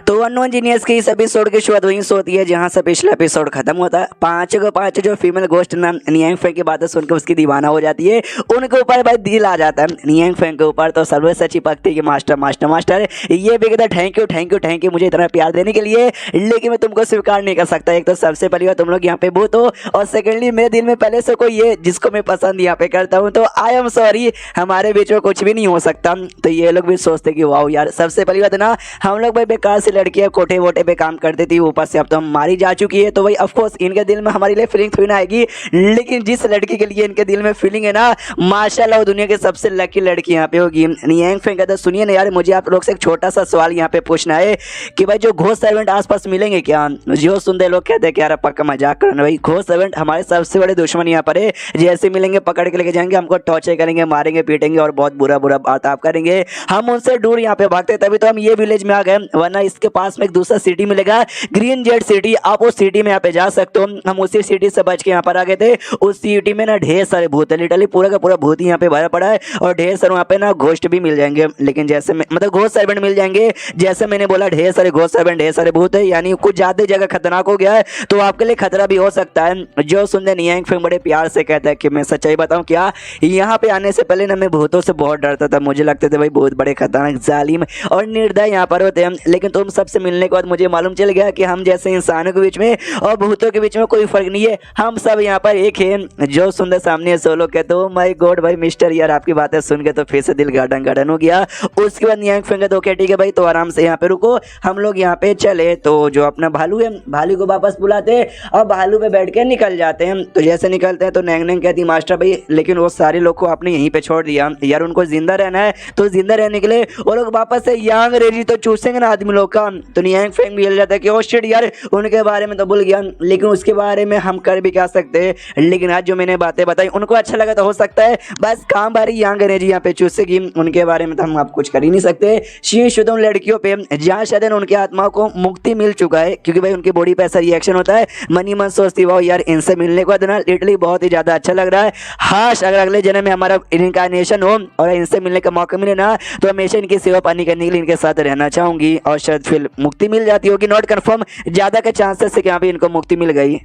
तो अननोन जीनियस की इस एपिसोड की शुरुआत वहीं से होती है जहां से पिछला एपिसोड खत्म होता है। पांच जो फीमेल गोस्ट ना नियांग फेंग की बातें सुनकर उसकी दीवाना हो जाती है। उनके ऊपर भाई दिल आ जाता है नियांग फेंग के ऊपर। तो सर्वस्व चिपकती कि मास्टर मास्टर मास्टर ये भी कहता thank you thank you thank you मुझे इतना प्यार देने के लिए, लेकिन मैं तुमको स्वीकार नहीं कर सकता। एक तो सबसे पहली बार तुम लोग यहाँ पे भूत हो, और सेकेंडली मेरे दिल में पहले से कोई ये जिसको मैं पसंद यहाँ पे करता हूँ। तो आई एम सॉरी, हमारे बीच में कुछ भी नहीं हो सकता। तो ये लोग भी सोचते कि वाह यार, सबसे पहली बात ना हम लोग भाई बेकार से लड़कियां कोठे वोटे पे काम करती थी, ऊपर से अब तो हम मारी जा चुकी है। तो भाई ऑफ कोर्स इनके दिल में हमारे लिए फीलिंग थोड़ी ना आएगी, लेकिन जिस लड़की के लिए इनके दिल में फीलिंग है ना, माशाल्लाह दुनिया की सबसे लकी लड़की यहाँ पे होगी। नियांग फेंग कहता सुनिए ना यार, मुझे आप लोग से एक छोटा सा सवाल यहाँ पे पूछना है कि भाई जो घोस्ट सर्वेंट आसपास मिलेंगे क्या? जो सुनते लोग कहते हैं कि यार पक्का मजाक करना, भाई घोस्ट सर्वेंट हमारे सबसे बड़े दुश्मन यहाँ पर है। जैसे मिलेंगे पकड़ के लेके जाएंगे, हमको टॉर्चर करेंगे, मारेंगे पीटेंगे और बहुत बुरा बुरा बर्ताव करेंगे। हम उनसे दूर यहाँ पे भागते, तभी तो हम ये विलेज में आ गए, वरना इसके पास में एक दूसरा सिटी मिलेगा ग्रीन जेट सिटी। आप उस सिटी में यहाँ पे जा सकते हो। हम उसी सिटी से बच के यहाँ पर आ गए थे। उस सिटी में ना ढेर सारे भूत है, लिटरली पूरा का पूरा भूत यहाँ पे भरा पड़ा है, और ढेर सारे वहाँ पे ना घोस्ट भी मिल जाएंगे। लेकिन जैसे मतलब घोस्ट सर्वेंट मिल जाएंगे, जैसे मैंने बोला ढेर सारे घोस्ट सर्वेंट ढेर सारे भूत है, यानी कुछ ज्यादा जगह खतरनाक हो गया है। तो आपके लिए खतरा भी हो सकता है। जो सुनते नियांग फेंग बड़े प्यार से कहता है कि मैं सच्चाई बताऊं क्या, यहाँ पे आने से पहले ना मैं भूतों से बहुत डरता था। मुझे लगते थे भाई बहुत बड़े खतरनाक जालिम और निर्दय यहाँ पर होते हैं, लेकिन तुम सबसे मिलने के बाद मुझे मालूम चल गया कि हम जैसे इंसानों के बीच में और भूतों के बीच में कोई फर्क नहीं है, हम सब यहाँ पर एक है। जो सुंदर सामने सो लोग कहते हो माय गॉड भाई मिस्टर, यार आपकी बातें सुन के तो फिर से दिल गार्डन गार्डन हो गया। उसके बाद नियांग फेंग तो ओके ठीक है भाई, तो आराम से यहाँ पे रुको, हम लोग यहाँ पे चले। तो जो अपना भालू है, भालू को वापस बुलाते और भालू पे बैठ के निकल जाते हैं। तो जैसे निकलते हैं तो नैंग नैंग कहती मास्टर भाई लेकिन वो सारे लोग को आपने यहीं पे छोड़ दिया यार, उनको जिंदा रहना है। तो जिंदा रहने के लिए वो लोग वापस से यांग रेजी तो चूसेंगे ना आदमी लोग का। तो नियांग फेंग भी हिल जाता है कि ओ शिट यार, उनके बारे में तो भूल गया, लेकिन उसके बारे में हम कर भी क्या सकते हैं। लेकिन आज जो मैंने बातें बताई उनको अच्छा लगा तो हो सकता है, बस काम बारी यांग रेजी यहाँ पे चूसेगी, उनके बारे में तो हम आप कुछ कर ही नहीं सकते। शीश शुद्ध लड़कियों पे जहाँ शायद उनकी आत्मा को मुक्ति मिल चुका है, क्योंकि भाई उनकी बॉडी पे ऐसा रिएक्शन होता है। मनी मन सोचती वाह यार इनसे मिलने के बाद ना लिटरली बहुत ही ज्यादा अच्छा लग रहा है। हाँ अगर अगले जन्म में हमारा इनकार्नेशन हो और इनसे मिलने का मौका मिले ना, तो हमेशा इनकी सेवा पानी करने के लिए इनके साथ रहना चाहूंगी, और शायद फिर मुक्ति मिल जाती होगी। नॉट कंफर्म, ज्यादा के चांसेस है कि यहाँ पे इनको मुक्ति मिल गई।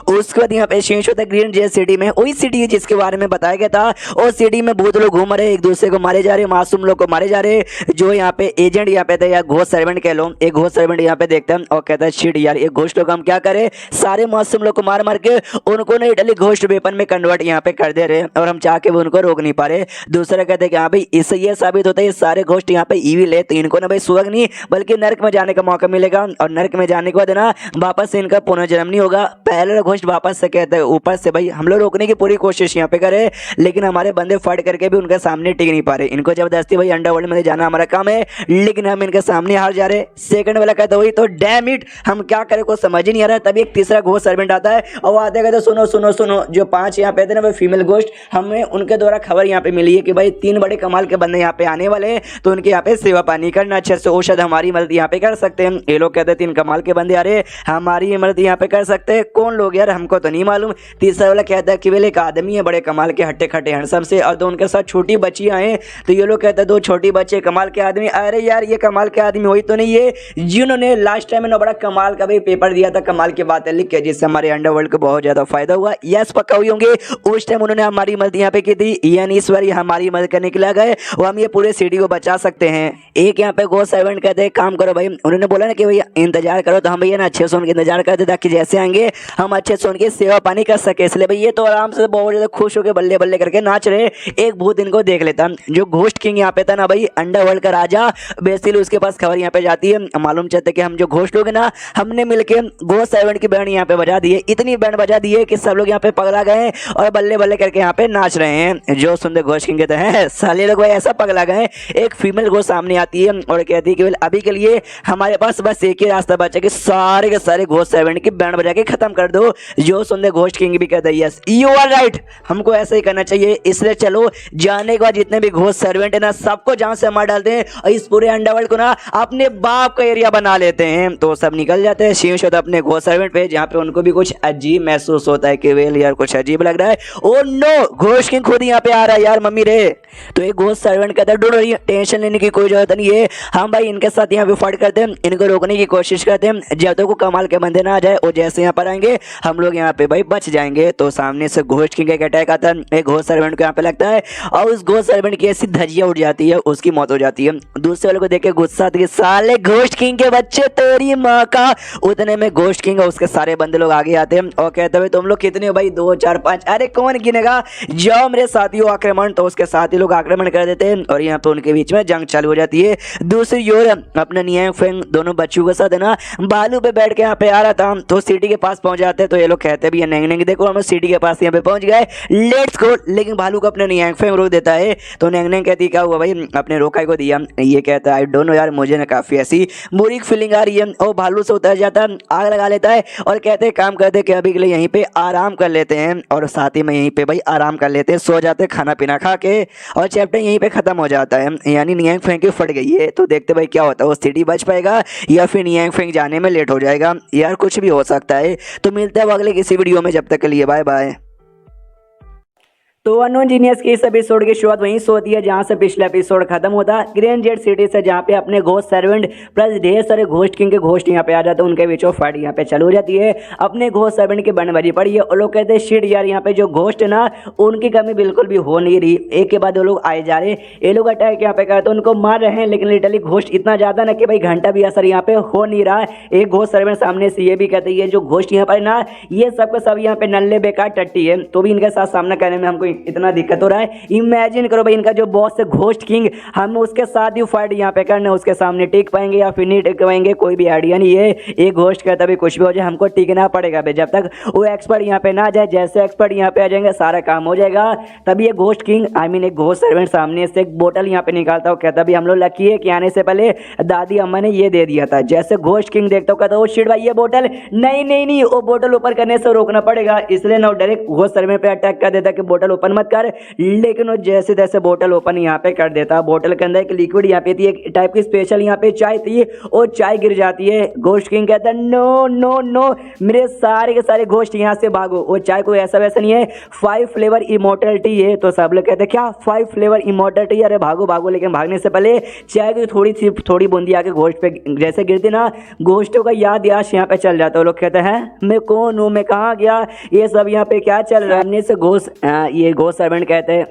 उसके बाद यहाँ पे शेष होता है ग्रीन जेट सिटी में, वही सिटी है जिसके बारे में बताया गया था। उस सिटी में बहुत लोग घूम रहे, एक दूसरे को मारे जा रहे, मासूम लोग को मारे जा रहे। जो यहाँ पे एजेंट यहाँ पे थे या घोस्ट सर्वेंट कह लो, एक घोस्ट सर्वेंट यहाँ पे देखते हैं और कहता है शिट यार ये घोस्ट लोग हम क्या करें, सारे मासूम लोग को मार मार के उनको ना इटली घोस्ट वेपन में कन्वर्ट यहाँ पे कर दे रहे, और हम चाह के वो उनको रोक नहीं पा रहे। दूसरा कहते हैं कि हाँ भाई इससे ये साबित होता है ये सारे घोस्ट यहाँ पे ईविल है, तो इनको ना भाई स्वर्ग नहीं बल्कि नर्क में जाने का मौका मिलेगा, और नर्क में जाने के बाद ना वापस से इनका पुनर्जन्म नहीं होगा। पहले घोस्ट वापस से कहते हैं ऊपर से भाई हम लोग रोकने की पूरी कोशिश यहाँ पे करे, लेकिन हमारे बंदे फाइट करके भी उनके सामने टिक नहीं पा रहे। इनको जबरदस्ती भाई अंडरवर्ल्ड में जाना हमारा काम है, लेकिन हम इनके सामने हार जा रहे। सेकंड वाला कहता वही तो डैम इट हम क्या करें कुछ समझ ही नहीं आ रहा है। तभी एक तीसरा घोस्ट सर्वेंट आता है और वो आते कहते सुनो सुनो सुनो, जो 5 यहाँ पे थे ना वो फीमेल घोस्ट, हमें उनके द्वारा खबर यहाँ पे मिली है कि भाई 3 बड़े कमाल के बंदे यहाँ पे आने वाले हैं, तो उनके यहाँ पे सेवा पानी करना अच्छे से, औषध हमारी मदद यहाँ पे कर सकते हैं। ये लोग कहते हैं 3 कमाल के बंदे आ रहे हमारी मदद यहाँ पे कर सकते हैं, कौन लोग यार हमको तो नहीं मालूम। तीसरा वाला कहता है कि वे एक आदमी है बड़े कमाल के हट्टे खट्टे हैंडसम से, और 2 उनके साथ छोटी बच्चियां हैं। तो ये लोग कहते हैं 2 छोटी बच्चे कमाल के आदमी। अरे यार ये कमाल के आदमी वही तो नहीं है जिन्होंने लास्ट टाइम में बड़ा कमाल का भाई पेपर दिया था, कमाल की बातें लिख के, जिससे हमारे अंडरवर्ल्ड को बहुत ज्यादा फायदा हुआ। यस पक्का हुई होंगे, उस टाइम उन्होंने हमारी मदद यहाँ पे की थी, यानी इस बार हमारी मदद करने के लिए गए और हम ये पूरे सिटी को बचा सकते हैं। एक यहाँ पे घोस्ट सर्वेंट कहते हैं काम करो भाई, उन्होंने बोला ना कि भैया इंतजार करो, तो हम भैया ना अच्छे से उनके इंतजार करते ताकि जैसे आएंगे हम अच्छे से उनकी सेवा पानी कर सके। इसलिए भाई ये तो आराम से बहुत ज्यादा खुश होकर बल्ले बल्ले करके नाच रहे। एक भूत इनको देख लेता, जो घोस्ट किंग यहाँ पे था ना भाई अंडरवर्ल्ड का राजा, बेसिकली उसके पास खबर यहाँ पे जाती है, मालूम चलता है कि हम जो घोस्ट लोग हैं ना हमने मिलके घोस्ट सर्वेंट की बैंड यहाँ पे बजा दी है, इतनी बैंड बजा दी है कि सब लोग यहाँ पे पगला गए और बल्ले बल्ले करके यहाँ पे नाच रहे हैं। जो सुंदर घोस्ट किंग कहते हैं साले लोग भाई ऐसा पगला गए। एक फीमेल घोस्ट सामने आती है और कहती है कि अभी के लिए लिए हमारे पास बस एक ही रास्ता बचा कि सारे के सारे घोस्ट सर्वेंट की बैंड बजा के खत्म कर दो। जो सुनते घोस्ट किंग भी कहता है यस यू आर राइट, हमको ऐसा ही करना चाहिए। इसलिए चलो जाने के बाद जितने भी घोस्ट सर्वेंट है ना सबको जान से मार डालते हैं और इस पूरे अंडरवर्ल्ड को ना अपने बाप का एरिया बना लेते हैं। तो सब निकल जाते हैं शिव शोध अपने घोस्ट सर्वेंट पे, जहाँ पे उनको भी कुछ अजीब महसूस होता है कि वेल यार कुछ अजीब लग रहा है। ओ नो, घोस्ट किंग खुद यहाँ पे आ रहा है यार मम्मी रे। तो एक घोस्ट सर्वेंट कहता है डोंट वरी, टेंशन लेने की कोई जरूरत नहीं है, हम भाई इनके साथ यहाँ पे फाइट करते हैं, इनको रोकने की कोशिश करते हैं, जब तक वो कमाल के बंदे ना आ जाए और जैसे यहाँ पर आएंगे हम लोग यहाँ पे भाई बच जाएंगे। तो सामने से घोस्ट किंग का अटैक आता है, एक घोस्ट सर्वेंट को यहाँ पे लगता है और उस घोस्ट सर्वेंट की ऐसी धज्जियां उड़ जाती है, उसकी मौत हो जाती है। दूसरे वाले को देख के गुस्सा आता है, साले घोस्ट किंग के बच्चे तेरी माँ का। उतने में घोस्ट किंग और उसके सारे बंदे लोग आगे आते हैं और कहते हैं तुम लोग कितने हो भाई, 2 4 5, अरे कौन गिनेगा, जाओ मेरे साथियों आक्रमण। तो उसके साथी लोग आक्रमण कर देते हैं और यहाँ पे उनके बीच में जंग चालू हो जाती है। दूसरी ओर अपना नियांग फेंग दोनों बच्चों के साथ है ना बालू पे बैठ के यहाँ पे आ रहा था, तो सिटी के पास पहुंच जाते हैं। तो ये लोग कहते भी नैंग नैंग देखो हम सिटी के पास यहाँ पे पहुंच गए, लेट्स गो। लेकिन भालू को अपने नियांग फेंग रोक देता है। तो नैंग नैंग कहती क्या हुआ भाई, अपने रोकाई को दिया। ये कहता है आई डोंट नो यार, मुझे ना काफी ऐसी बुरी फीलिंग आ रही है। और भालू से उतर जाता है, आग लगा लेता है और कहते काम करते कि अभी के लिए यहीं पे आराम कर लेते हैं। और साथ ही में यहीं पे भाई आराम कर लेते हैं, सो जाते हैं खाना पीना खा के, और चैप्टर यहीं पे खत्म हो जाता है। यानी नियांग फेंग की फट गई है। तो देखते भाई क्या होता है, वो सिटी बच पाएगा या फिर नियांग फेंग जाने में लेट हो जाएगा, यार कुछ भी हो सकता है। तो मिलते हैं अगले किसी वीडियो में, जब तक के लिए बाय बाय। तो अननोन जीनियस की इस एपिसोड की शुरुआत वहीं से होती है जहां से पिछला एपिसोड खत्म होता है ग्रैंड जेट सिटी से, जहां पे अपने घोस्ट सर्वेंट प्लस ढेर सारे घोस्ट किंग के घोस्ट यहां पे आ जाते हैं, उनके बीचों फाइट यहां पे चालू हो जाती है। अपने घोस्ट सर्वेंट की बनबाजी पड़ी है और लोग कहते हैं शिट यार यहाँ पे जो घोस्ट है ना उनकी कमी बिल्कुल भी हो नहीं रही, एक के बाद वो लोग आए जा रहे, ये लोग अटैक यहाँ पे करते उनको मार रहे हैं, लेकिन लिटरली घोस्ट इतना ज्यादा ना कि भाई घंटा भी असर यहाँ पे हो नहीं रहा है। एक घोस्ट सर्वेंट सामने से ये भी कहते हैं जो घोस्ट यहाँ पर ना ये सबका सब यहाँ पे नल्ले बेकार टट्टी है, तो भी इनके साथ सामना करने में हमको इतना दिक्कत हो रहा है। इमेजिन करो भाई इनका जो बॉस है घोस्ट किंग, हम उसके साथ ही फाइट यहाँ पे करने, उसके सामने टिक पाएंगे या फिर नहीं टिक पाएंगे कोई भी आइडिया नहीं है। एक घोस्ट कहता भी कुछ भी हो जाए हमको टिकना पड़ेगा भाई, जब तक वो एक्सपर्ट यहाँ पे ना आ जाए। जैसे एक्सपर्ट यहाँ पे आ जाएंगे सारा काम हो जाएगा। तभी ये घोस्ट किंग आई मीन एक घोस्ट सर्वेंट सामने से एक बोतल यहाँ पे निकालता हो, कहता भी हम लोग लकी है कि आने से पहले दादी अम्मा ने ये दे दिया था। जैसे घोस्ट किंग देखता हो कहता वो शिट भाई ये बोतल नहीं नहीं नहीं, वो बोतल ऊपर करने से रोकना पड़ेगा, इसलिए ना डायरेक्ट घोस्ट सर्वेंट पे अटैक कर देता कि बोतल ओपन मत कर। लेकिन वो जैसे तैसे बोतल ओपन यहाँ पे कर देता। बोतल के अंदर एक लिक्विड यहाँ पे थी, एक टाइप की स्पेशल यहाँ पे चाय थी, और चाय गिर जाती है। घोस्ट किंग कहता है नो नो नो, मेरे सारे के सारे घोस्ट यहाँ से भागो। वो चाय कोई ऐसा वैसा नहीं है, 5 फ्लेवर इमोर्टलिटी है। तो सब लोग कहते हैं क्या 5 फ्लेवर इमोर्टलिटी, अरे भागो भागो। लेकिन भागने से पहले चाय की थोड़ी बूंदी आके घोस्ट पे जैसे गिरती ना, घोस्टों का याद याश यहाँ पे चल जाता है। लोग कहते हैं मैं कौन हूँ, मैं कहाँ गया, ये सब यहाँ पे क्या चल रहा है। से ये घोस्ट सर्वेंट कहते हैं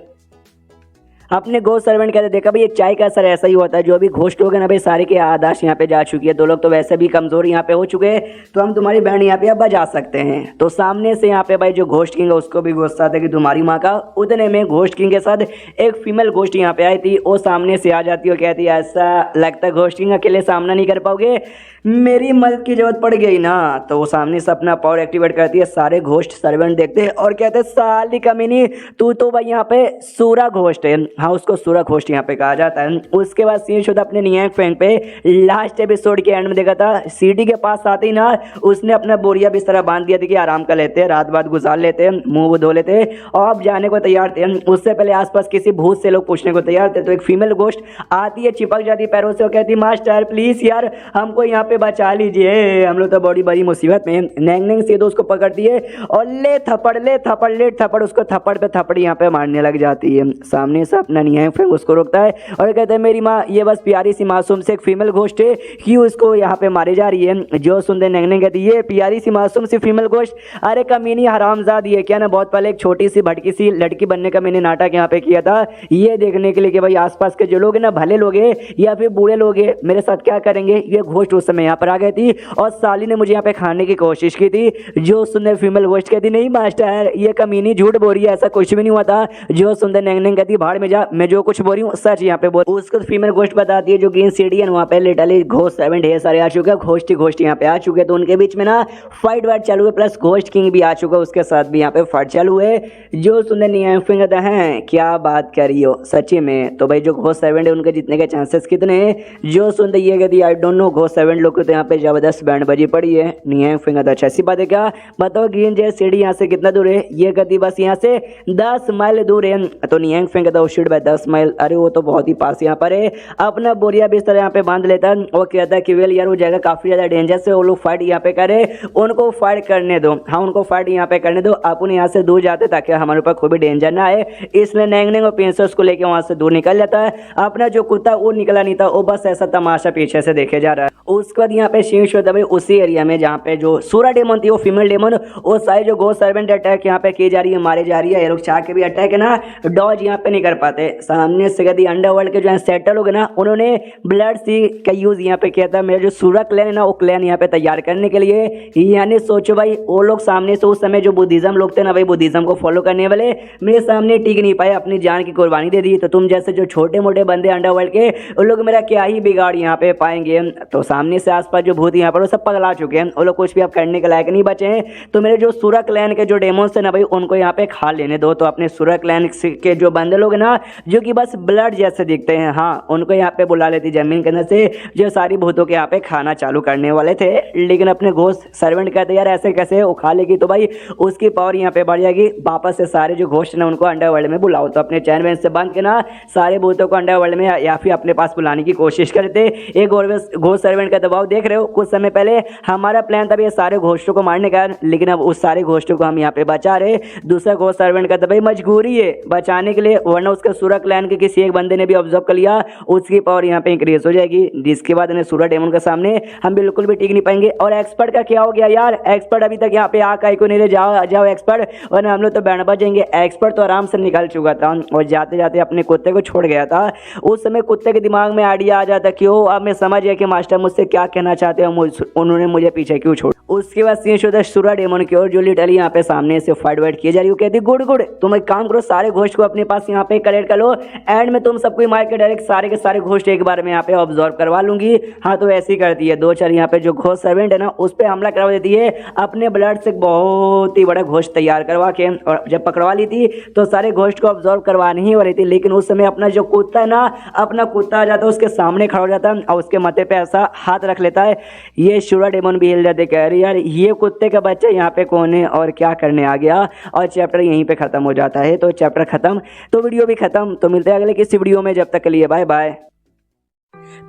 अपने घोस्ट सर्वेंट कहते देखा भाई ये चाय का असर ऐसा ही होता है, जो भी घोस्ट लोग हैं ना भाई सारे के आदाश यहाँ पे जा चुकी है, 2 लोग तो वैसे भी कमजोर यहाँ पे हो चुके हैं, तो हम तुम्हारी बहन यहाँ पे अब बजा सकते हैं। तो सामने से यहाँ पे भाई जो घोस्ट किंग है उसको भी गुस्सा था कि तुम्हारी माँ का। उतने में घोस्ट किंग के साथ एक फीमेल घोस्ट यहाँ पे आई थी, वो सामने से आ जाती है, कहती है ऐसा लगता है घोस्ट किंग अकेले सामना नहीं कर पाओगे, मेरी मदद की जरूरत पड़ गई ना। तो वो सामने से अपना पावर एक्टिवेट करती है, सारे घोस्ट सर्वेंट देखते हैं और कहते हैं साली कमीनी तू तो भाई यहाँ पे सूरा घोस्ट है। हाँ उसको सूरा घोस्ट यहाँ पे कहा जाता है। उसके बाद सीन शुद्ध अपने नियांग फेंग पे लास्ट एपिसोड के एंड में देखा था, सीटी के पास आते ही ना उसने अपना बोरिया बिस्तरा बांध दिया था कि आराम कर लेते हैं, रात बात गुजार लेते हैं, मुंह धो लेते हैं, और अब जाने को तैयार थे। उससे पहले आसपास किसी भूत से लोग पूछने को तैयार थे। तो एक फीमेल घोस्ट आती है, चिपक जाती है पैरों से और कहती मास्टर प्लीज यार हमको यहाँ पे बचा लीजिए, हम लोग तो बड़ी बड़ी मुसीबत में। नैंग नैंग सीधे उसको पकड़ती है और ले थप्पड़ उसको थप्पड़ पे थप्पड़ यहाँ पे मारने लग जाती है। सामने से अपना नियांग फेंग उसको रोकता है और कहते हैं मेरी माँ ये बस प्यारी सी मासूम से एक फीमेल घोस्ट है कि उसको यहाँ पे मारी जा रही है। जो सुनते नैंग नैंग कहती है ये प्यारी सी मासूम सी फीमेल घोस्ट, अरे कमीनी हरामजादी है क्या ना, बहुत पहले एक छोटी सी भटकी सी लड़की बनने का मैंने नाटक यहाँ पे किया था, ये देखने के लिए कि भाई आसपास के जो लोग हैं ना भले लोग हैं या फिर बुरे लोग हैं मेरे साथ क्या करेंगे। ये घोस्ट उस समय यहाँ पर आ गई थी और साली ने मुझे यहाँ पे खाने की कोशिश की थी। जो सुंदर फीमेल घोस्ट कहती नहीं मास्टर ये कमीनी झूठ बोल रही है, ऐसा कुछ भी नहीं हुआ था। जो सुंदर नैंग नैंग कहती भाड़ में जा, मैं जो कुछ बोल रही हूँ सच यहाँ पे बोल। उसको फीमेल घोस्ट बताती है जो कि इंसिडियन वहाँ पे लिटरली घोस्ट सर्वेंट ढेर सारे आ चुके हैं, घोस्ट यहाँ पे आ चुके हैं, तो उनके बीच में ना फाइट वाइट चालू है, प्लस घोस्ट किंग भी आ चुका है, उसके साथ भी यहाँ पे फाइट चालू है। जो सुंदर नियांगफेंग कहता है क्या बात कर रही हो सच्ची में, तो भाई जो घोस्ट सर्वेंट है उनके जीतने के चांसेस कितने हैं। जो सुंदर ये कहती I don't know, ghost servant लोग को तो यहाँ पे जबरदस्त बैंड बजी पड़ी है। नियांगफेंग कहता अच्छा ऐसी बात है क्या, बताओ ग्रीन जैस सीढ़ी यहाँ से कितना दूर है, ये कहती बस यहाँ से 10 माइल दूर है। तो नियांगफेंग कहता शिट भाई 10 माइल, अरे वो तो बहुत ही पास यहाँ पर है। अपना बोरिया बिस्तर यहाँ पे बांध लेता है और कहता है कि वेल यार वो जगह काफी ज्यादा डेंजर है, वो लोग फाइट यहाँ पे करे, उनको फाइट करने दो, हाँ उनको फाइट यहाँ पे करने दो, अपन यहाँ से दूर जाते ताकि हमारे ऊपर कोई भी डेंजर ना आए। इसलिए नैंगनिंग और प्रिंसेस को लेकर वहां से दूर निकल जाता है। अपना जो कुत्ता वो निकला नहीं था, वो बस ऐसा तमाशा पीछे से देखे जा रहा है। उसके बाद यहाँ पे शीश होता है उसी एरिया में जहाँ पे जो सूरा डेमन थी वो फीमेल डेमन, वो सारे जो घोस्ट सर्वेंट अटैक यहाँ पे की जा रही है, मारे जा रही है। ये लोग चाह के भी अटैक है ना डॉज यहाँ पे नहीं कर पाते। सामने से कभी अंडरवर्ल्ड के जो है सेटल हो गए ना, उन्होंने ब्लड सी का यूज यहाँ पे किया था मेरा जो सूरा क्लैन है ना, वो क्लैन यहाँ पे तैयार करने के लिए। यानी सोचो भाई वो लोग सामने से उस समय जो बुद्धिज्म लोग थे ना भाई, बुद्धिज्म को फॉलो करने वाले मेरे सामने टिक नहीं पाए, अपनी जान की कुर्बानी दे दी। तो तुम जैसे जो छोटे मोटे बंदे अंडरवर्ल्ड के, उन लोग मेरा क्या ही बिगाड़ यहाँ पे पाएंगे। तो सामने से आसपास जो भूत यहाँ पर वो सब पगला चुके हैं, वो लोग कुछ भी अब करने के लायक नहीं बचे हैं। तो मेरे जो सूरा क्लैन के जो डेमोन्स थे ना भाई, उनको यहाँ पे खा लेने दो। तो अपने सूरा क्लैन के जो बंदे लोग ना जो कि बस ब्लड जैसे दिखते हैं, हाँ उनको यहाँ पे बुला लेती जमीन के अंदर से, जो सारी भूतों के यहाँ पे खाना चालू करने वाले थे। लेकिन अपने घोस्ट सर्वेंट कहते यार ऐसे कैसे, वो खा लेगी तो भाई उसकी पावर यहाँ पे बढ़ जाएगी। वापस से सारे जो घोस्ट ना उनको अंडरवर्ल्ड में बुलाओ। तो अपने चैन वैन से बांध के ना सारे भूतों को अंडरवर्ल्ड में या फिर अपने पास बुलाने की कोशिश करते। एक घोस्ट सर्वेंट का दबाव देख रहे हो, कुछ समय पहले हमारा प्लान था ये सारे घोस्टों को मारने का, लेकिन अब उस सारे घोस्टों को हम यहाँ पे बचा रहे। दूसरा घोस्ट सर्वेंट का भाई मजबूरी है बचाने के लिए, वरना उसका सूरा क्लैन के किसी एक बंदे ने भी ऑब्जर्व कर लिया, उसकी पावर यहाँ पे इंक्रीज हो जाएगी, जिसके बाद इन्हें सूरा डेमन के सामने हम बिल्कुल भी टिक नहीं पाएंगे। और एक्सपर्ट का क्या हो गया यार, एक्सपर्ट अभी तक यहाँ पे आका को नहीं ले, जाओ जाओ एक्सपर्ट, वरना हम लोग तो बैंड बजेंगे। एक्सपर्ट तो आराम से निकल चुका था और जाते जाते अपने कुत्ते को छोड़ गया था। उस समय कुत्ते के दिमाग में आइडिया आ जाता क्यों, अब मैं समझ गया कि मास्टर मुझसे क्या कहना चाहते हैं, उन्होंने मुझे पीछे क्यों छोड़। उसके बाद सीन होता है सूरा डेमन की ओर, जो लिटरली यहाँ पे सामने से फाइट वाइट की जा रही है। कहती गुड गुड, तुम एक काम करो सारे घोस्ट को अपने पास यहाँ पे कलेक्ट कर लो, एंड में तुम सबको मार के डायरेक्ट सारे के सारे घोस्ट एक बार में यहाँ पे ऑब्जर्व करवा लूंगी। हाँ तो ऐसी करती है, दो चार यहाँ पे जो घोस्ट सर्वेंट है ना उस पर हमला करवा देती है, अपने ब्लड से बहुत ही बड़ा घोस्ट तैयार करवा के। और जब पकड़वा ली थी तो सारे घोस्ट को ऑब्जर्व करवानी ही वाली थी, लेकिन उस समय अपना जो कुत्ता है ना, अपना कुत्ता आ जाता है उसके सामने खड़ा हो जाता है और उसके माथे पे ऐसा हाथ रख लेता है। ये सूरा डेमन भी हिल जाते, कह रही यार ये कुत्ते का बच्चा यहाँ पे कौन है और क्या करने आ गया। और चैप्टर यहीं पे खत्म हो जाता है। तो चैप्टर खत्म तो वीडियो भी खत्म। तो मिलते हैं अगले किसी वीडियो में, जब तक के लिए बाय बाय।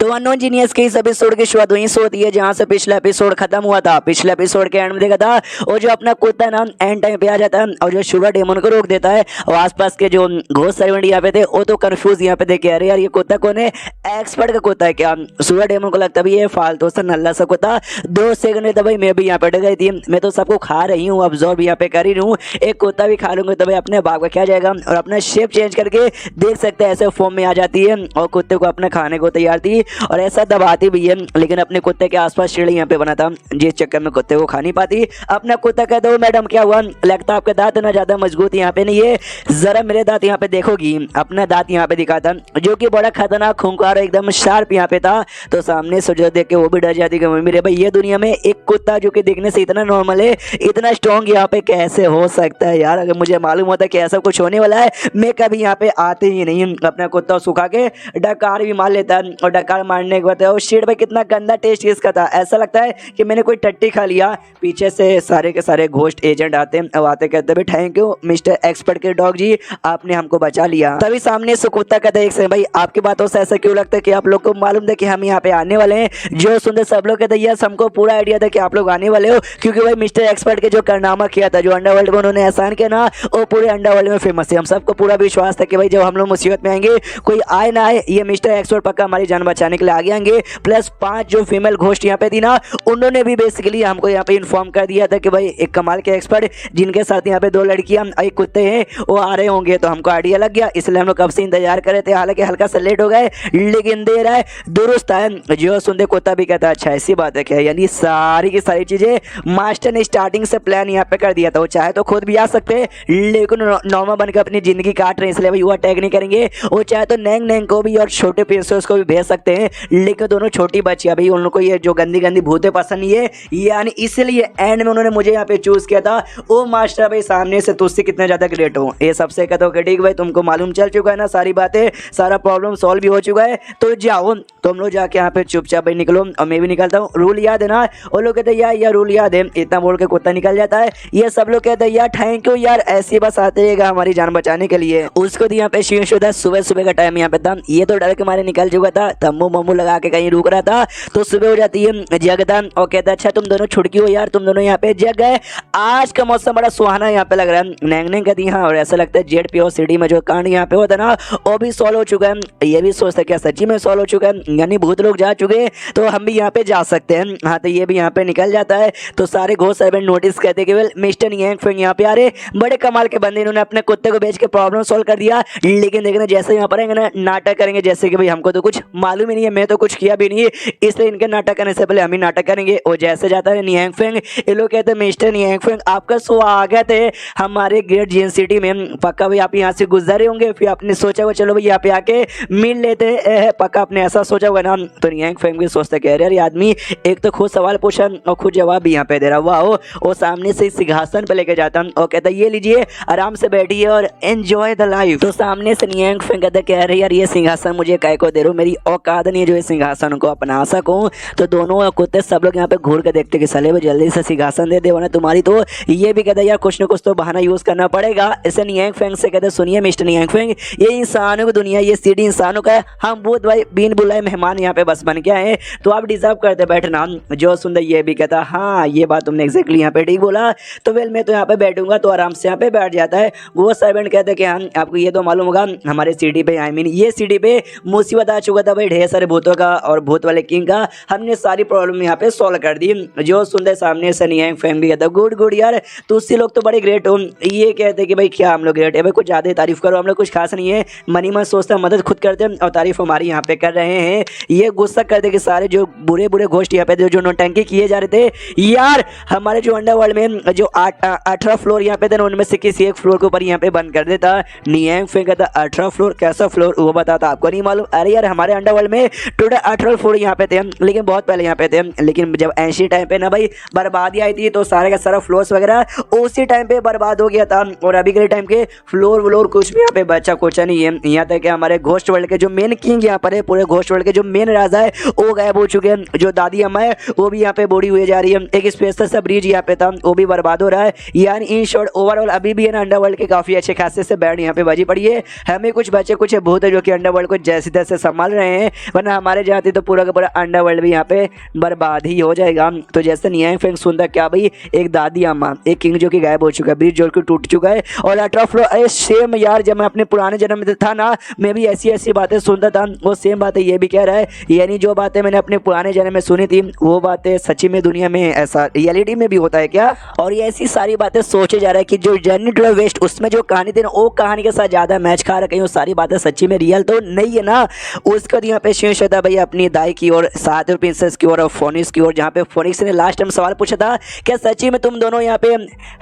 तो अननोन जीनियस के इस एपिसोड की शुरुआत वहीं से होती है जहां से पिछला एपिसोड खत्म हुआ था। पिछले एपिसोड के एंड में देखा था और जो अपना कुत्ता ना एंड टाइम पे आ जाता है और जो सूरा डेमन को रोक देता है, और आसपास के जो घोस्ट सर्वेंट यहाँ पे थे वो तो कंफ्यूज यहाँ पे देखे, अरे यार ये कुत्ता कौन है, एक्सपर्ट का कुत्ता है क्या। सूरा डेमन को लगता भी ये फालतू सा नल्ला सा कुत्ता। 2 सेकंड तो भाई मैं भी यहाँ पे डर गई थी, मैं तो सबको खा रही हूँ, ऑब्जर्व यहाँ पे कर ही हूँ, एक कुत्ता भी खा लूंगा तो भाई अपने बाप का क्या जाएगा। और अपना शेप चेंज करके देख सकते हैं ऐसे फॉर्म में आ जाती है और कुत्ते को अपने खाने को तैयार थी और ऐसा दबाती भी है। लेकिन अपने कुत्ते के आसपास शीढ़ी यहाँ पे बना था, जिस चक्कर में कुत्ते को खा नहीं पाती। अपना कुत्ता कहता है मैडम क्या हुआ, लगता आपके दांत ना ज्यादा मजबूत यहाँ पे नहीं है, जरा मेरे दांत यहाँ पे देखोगी। अपना दांत यहाँ पे दिखाता जो कि बड़ा खतरनाक खूंखार एकदम शार्प यहाँ पे था। तो सामने से जो देख के वो भी डर जाती कि मेरे भाई ये दुनिया में एक कुत्ता जो कि देखने से इतना नॉर्मल है, इतना स्ट्रॉन्ग यहाँ पे कैसे हो सकता है यार। अगर मुझे मालूम होता कि ऐसा कुछ होने वाला है मैं कभी यहाँ पे आते ही नहीं। अपना कुत्ता सुखा के डकार भी मार लेता है और डकार मारने के बाद शिट भाई कितना गंदा टेस्ट इसका था, ऐसा लगता है कि मैंने कोई टट्टी खा लिया। पीछे से सारे के सारे घोस्ट एजेंट आते हैं, अब आते कहते भाई थैंक यू मिस्टर एक्सपर्ट के डॉग जी, आपने हमको बचा लिया। तभी सामने से कुत्ता कहता है भाई आपकी बातों से ऐसा क्यों लगता है कि आप लोग को मालूम था कि हम यहाँ पे आने वाले हैं। जो सुंदर सब लोग कहते यस हमको पूरा आइडिया था कि आप लोग आने वाले हो, क्योंकि भाई मिस्टर एक्सपर्ट के जो कारनामा किया था, जो अंडरवर्ल्ड में उन्होंने एहसान किया ना, वो पूरे अंडरवर्ल्ड में फेमस है। हम सबको पूरा विश्वास था कि भाई जब हम लोग मुसीबत में आएंगे कोई आए ना आए, ये मिस्टर एक्सपर्ट पक्का हमारी जान बचा बचाने के लिए आगे आएंगे। प्लस 5 जो फीमेल घोस्ट यहाँ पे थी ना, उन्होंने भी बेसिकली हमको यहाँ पे इन्फॉर्म कर दिया था कि भाई एक कमाल के एक्सपर्ट जिनके साथ यहाँ पे 2 लड़कियां एक कुत्ते हैं वो आ रहे होंगे। तो हमको आइडिया लग गया, इसलिए हम लोग कब से इंतजार कर रहे थे। हालांकि हल्का सा लेट हो गए लेकिन देर है दुरुस्त है। जो सुनते कुत्ता भी कहता है अच्छा ऐसी बात है क्या। यानी सारी की सारी चीजें मास्टर ने स्टार्टिंग से प्लान यहाँ पे कर दिया था। वो चाहे तो खुद भी आ सकते लेकिन नॉर्मल बनकर अपनी जिंदगी काट रहे हैं, इसलिए भाई वो अटैक नहीं करेंगे। वो चाहे तो नैंग नैंग को भी और छोटे प्रिंसेस को भी भेज सकते हैं, लेकिन दोनों छोटी बच्चियां भाई उन लोग को ये जो गंदी गंदी भूतें पसंद नहीं है। यानी इसलिए एंड में उन्होंने मुझे यहाँ पे चूज किया था। ओ मास्टर भाई सामने से तुझसे कितना ज्यादा ग्रेट हो, ये सबसे कहता हूँ ठीक भाई तुमको मालूम चल चुका है ना सारी बातें, सारा प्रॉब्लम सॉल्व भी हो चुका है। तो जाओ तुम लोग जाके यहाँ पे चुपचाप भाई निकलो और मैं भी निकलता हूँ। रूल याद है ना। वो लोग कहते हैं यार रूल याद है, इतना बोल के कुत्ता निकल जाता है। ये सब लोग कहते हैं यार थैंक यू यार, ऐसी बस आते रहेगा हमारी जान बचाने के लिए। उसको यहाँ पे शीश होता है, सुबह सुबह का टाइम यहाँ पे था। ये तो डर के मारे निकल चुका था, तम्बू मम्बू लगा के कहीं रुक रहा था। तो सुबह हो जाती है, जगदा और कहता है अच्छा तुम दोनों छुटकी हो यार, तुम दोनों यहाँ पे जग गए। आज का मौसम बड़ा सुहाना यहाँ पे लग रहा है। नैंग नैंग कहती है और ऐसा लगता है जेड पी सिटी में जो कांड यहाँ पे होता है ना वो भी सॉल्व हो चुका है। ये भी सोचता है क्या सच्ची में सॉल्व हो चुका है, यानी भूत लोग जा चुके तो हम भी यहाँ पे जा सकते हैं। हाँ तो ये भी यहाँ पे निकल जाता है। तो सारे घोस्ट सर्वेंट नोटिस कहते कि वेल मिस्टर यांग फेंग यहाँ पे आ रहे, बड़े कमाल के बंदे, इन्होंने अपने कुत्ते को बेच के प्रॉब्लम सॉल्व कर दिया। लेकिन देखना जैसे यहाँ पर ना नाटक करेंगे जैसे कि भाई हमको तो कुछ मालूम ही नहीं है, मैं तो कुछ किया भी नहीं है, इसलिए इनके नाटक करने से पहले हम ही नाटक करेंगे। और जैसे जाता है यांग फेंग, ये लोग कहते हैं मिस्टर यांग फेंग आपका स्वागत है हमारे ग्रेट जिन सिटी में। पक्का भाई आप यहाँ से गुजरे होंगे, फिर आपने सोचा हुआ चलो भाई यहाँ पे आके मिल लेते हैं। पक्का आपने ऐसा सोचा होगा ना। तो यांग फेंग भी सोचते कह रहे आदमी एक तो खुद सवाल पूछा और खुद जवाब भी यहाँ पे दे रहा। वाह वो सामने से सिंहासन पे लेके जाता और कहता ये लीजिए आराम से बैठिए और एंजॉय द लाइफ। तो सामने से यांग फेंग कहता कह रहे यार ये सिंहासन मुझे काय को दे रहे हो, मेरी औकात नहीं है जो ये सिंहासन को अपना सकूं। तो दोनों कुत्ते सब लोग यहाँ पे घूर के देखते कि साले जल्दी से सिंहासन दे दे ना तुम्हारी। तो ये भी कहता यार कुछ ना कुछ तो बहाना यूज करना पड़ेगा। इसे यांग फेंग से कहते सुनिए मिस्टर यांग फेंग, ये इंसानों की दुनिया, ये सिटी इंसानों का है, हम भूत भाई बिन बुलाए मेहमान यहाँ पे बस बन के आए, तो आप डिजर्व करते बैठना। जो सुंदर ये भी कहता हाँ ये बात तुमने एग्जैक्टली यहाँ पे ठीक बोला, तो वेल मैं तो यहाँ पे बैठूंगा। तो आराम से यहाँ पे बैठ जाता है। वो सर्वेंट कहते कि हाँ आपको ये तो मालूम होगा हमारे सिटी पे आई मीन ये सिटी पे मुसीबत आ चुका था भाई ढेर सारे भूतों का और भूत वाले किंग का, हमने सारी प्रॉब्लम यहाँ पे सॉल्व कर दी। जो सुंदर सामने से यांग फेंग भी कहता गुड गुड यार तुझसे लोग तो बड़े ग्रेट हो। ये कहते कि भाई क्या हम लोग ग्रेट है भाई, कुछ ज़्यादा तारीफ करो, हम लोग कुछ खास नहीं है, मनी मन सोचता मदद खुद करते हैं और तारीफ हमारी यहाँ पे कर रहे हैं। ये गुस्सा करते कि सारे जो बुरे बुरे घोस्ट यहाँ पे जो नौटंकी किए जा रहे थे यार हमारे जो अंडरवर्ल्ड में जो 18 फ्लोर यहाँ पे थे उनमें से किसी एक फ्लोर के ऊपर यहाँ पे बंद कर देता। यांग फेंग कहता 18 फ्लोर कैसा फ्लोर वो बताता आपको नहीं मालूम। अरे यार हमारे अंडरवर्ल्ड में टोटल 18 फ्लोर यहाँ पे थे, लेकिन बहुत पहले यहाँ पे थे, लेकिन जब ऐसी टाइम पे ना भाई बर्बादी आई थी तो सारे का सारा फ्लोर्स वगैरह उसी टाइम पे बर्बाद हो गया था। और अभी के टाइम के फ्लोर व्लोर कुछ भी यहाँ पे बचा कुछ नहीं है। यहाँ तक कि हमारे घोस्ट वर्ल्ड के जो मेन किंग यहाँ पर है, पूरे घोस्ट वर्ल्ड के जो मेन राजा है वो गायब हो चुके हैं। जो दादी अम्मा है वो भी यहाँ पे बूढ़ी हुई जा रही है। एक स्पेशल सा ब्रिज यहाँ पे था वो भी बर्बाद हो रहा है। यानी इन शॉर्ट ओवरऑल अभी भी है ना अंडरवर्ल्ड के काफी अच्छे खासे से बैंड यहाँ पे बजी पड़ी है। हमें कुछ बचे कुछ भूत है जो कि अंडरवर्ल्ड को जैसे तैसे संभाल रहे हैं, वरना हमारे जाते तो पूरा का पूरा अंडरवर्ल्ड भी यहाँ पे बर्बाद ही हो जाएगा। तो जैसे यांग फेंग सुनता क्या भाई एक दादी अम्मा एक किंग जो कि गायब हो चुका है, ब्रिज जो कि टूट चुका है और 18 फ्लोर सेम यार जब मैं अपने पुराने जन्म में था ना मैं भी ऐसी ऐसी बातें सुनता था, वो सेम बातें ये भी कह रहा है। यानी जो बातें मैंने अपने पुराने जन्म में सुनी थी वो बातें सच्ची में दुनिया में ऐसा रियलिटी में भी होता है क्या। और ये ऐसी सारी बातें सोचे जा रहा है कि जो जर्नी टू द वेस्ट उसमें जो कहानी थी ना वो कहानी के साथ ज्यादा मैच खा रहा है, वो सारी बातें सच्ची में रियल तो नहीं है ना। उसका यहाँ पे शेष था भाई अपनी दाई की और साथ और प्रिंसेस की और फोनिक्स की, और जहाँ पे फोनिक्स ने लास्ट टाइम सवाल पूछा था क्या सच्ची में तुम दोनों यहाँ पे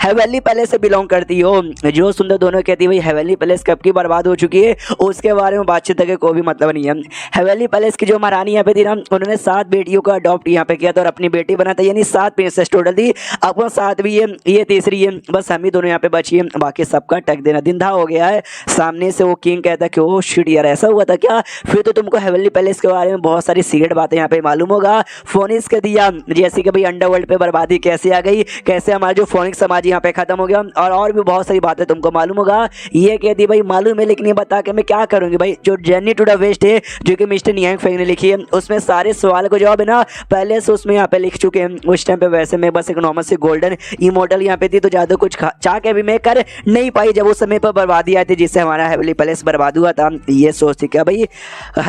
हेवेनली पैलेस से बिलोंग करती हो। जो सुंदर दोनों कहती भाई हेवेनली पैलेस कब की बर्बाद हो चुकी है उसके बारे में बातचीत का कोई भी मतलब नहीं है। हेवेनली पैलेस की जो महारानी यहाँ पे थी ना उन्होंने 7 बेटियों को अडॉप्ट यहाँ पे किया था और अपनी बेटी बना था, यानी 7 प्रिंसेस टोटल थी। अब 7 भी है, ये तीसरी है, बस हम ही दोनों यहाँ पे बची है, बाकी सबका टक देना दिंधा हो गया है। सामने से वो किंग कहता कि ओ शिट यार ऐसा हुआ था क्या, फिर तो तुमको हेवेनली पैलेस के बारे में बहुत सारी सीक्रेट बातें यहाँ पे मालूम होगा। फोनिक्स के दिया जैसे कि भाई अंडरवर्ल्ड पे बर्बादी कैसे आ गई, कैसे हमारा जो फोनिक्स समाज यहाँ पे खत्म हो गया, और भी बहुत सारी बातें तुमको मालूम होगा। ये कहती भाई मालूम है लेकिन ये बता के मैं क्या करूंगी भाई। जो जर्नी टू द वेस्ट है जो कि मिस्टर यांग फेंग ने लिखी है उसमें सारे सवाल को जवाब है ना पहले से उसमें यहाँ पे लिख चुके हैं। उस टाइम पे वैसे मैं बस एक नॉर्मल से गोल्डन इमोर्टल यहाँ पे थी तो ज्यादा कुछ चाह के भी मैं कर नहीं पाई जब उस समय पर बर्बादी आई थी जिससे हमारा हेवेनली पैलेस बर्बाद हुआ था। ये सोचती क्या भाई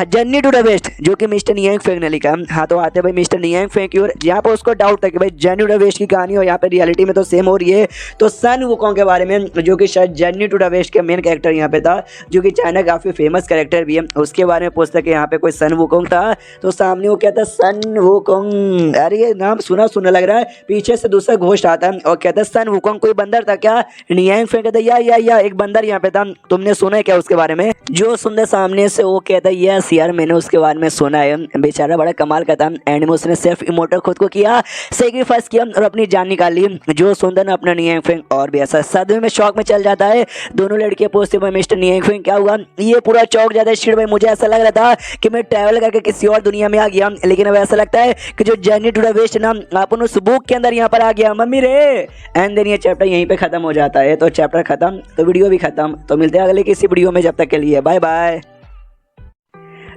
जर्नी टू द वेस्ट, जो कि मिस्टर नियांग फेंग ने लिखा। हाँ तो आते भाई मिस्टर नियांग फेंग की ओर, यहाँ पर उसको डाउट था कि भाई जर्नी टू द वेस्ट की कहानी और यहाँ पे रियलिटी में तो सेम हो रही है। तो सन वुकोंग के बारे में, जो कि शायद जर्नी टू द वेस्ट के मेन कैरेक्टर यहाँ पे था, जो कि चाइना काफी फेमस कैरेक्टर भी है, उसके बारे में पूछता कि यहाँ पे कोई सन वुकोंग था। तो सामने वो कहता सन वुकोंग, अरे ये नाम सुना सुना लग रहा है। पीछे से दूसरा घोस्ट आता है और कहता है सन वुकोंग कोई बंदर था क्या? नियांग फेंग कहता या एक बंदर यहाँ पे था, तुमने सुना है क्या उसके बारे में? जो सुनते सामने से वो कहता है यस यार मैंने उसके बारे में सुना है, बेचारा बड़ा कमाल का था। एंड में उसने सेल्फ इमोर्टल खुद को किया, सेक्रीफाइस किया और अपनी जान निकाली। जो सुनता ना अपना नियांग फेंग और भी ऐसा सदमे में शौक में चल जाता है। दोनों लड़कियां पूछती भाई मिस्टर नियांग फेंग क्या हुआ? ये पूरा चौक जाता है। शिट भाई मुझे ऐसा लग रहा था कि मैं ट्रैवल करके किसी और दुनिया में आ गया, लेकिन अब ऐसा लगता है कि जो जर्नी टू द वेस्ट ना अपन उस बुक के अंदर यहाँ पर आ गया मम्मी रे। एंड देन ये चैप्टर यहीं पे खत्म हो जाता है। तो चैप्टर खत्म तो वीडियो भी खत्म। तो मिलते हैं अगले किसी वीडियो में, जब तक के लिए बाय बाय।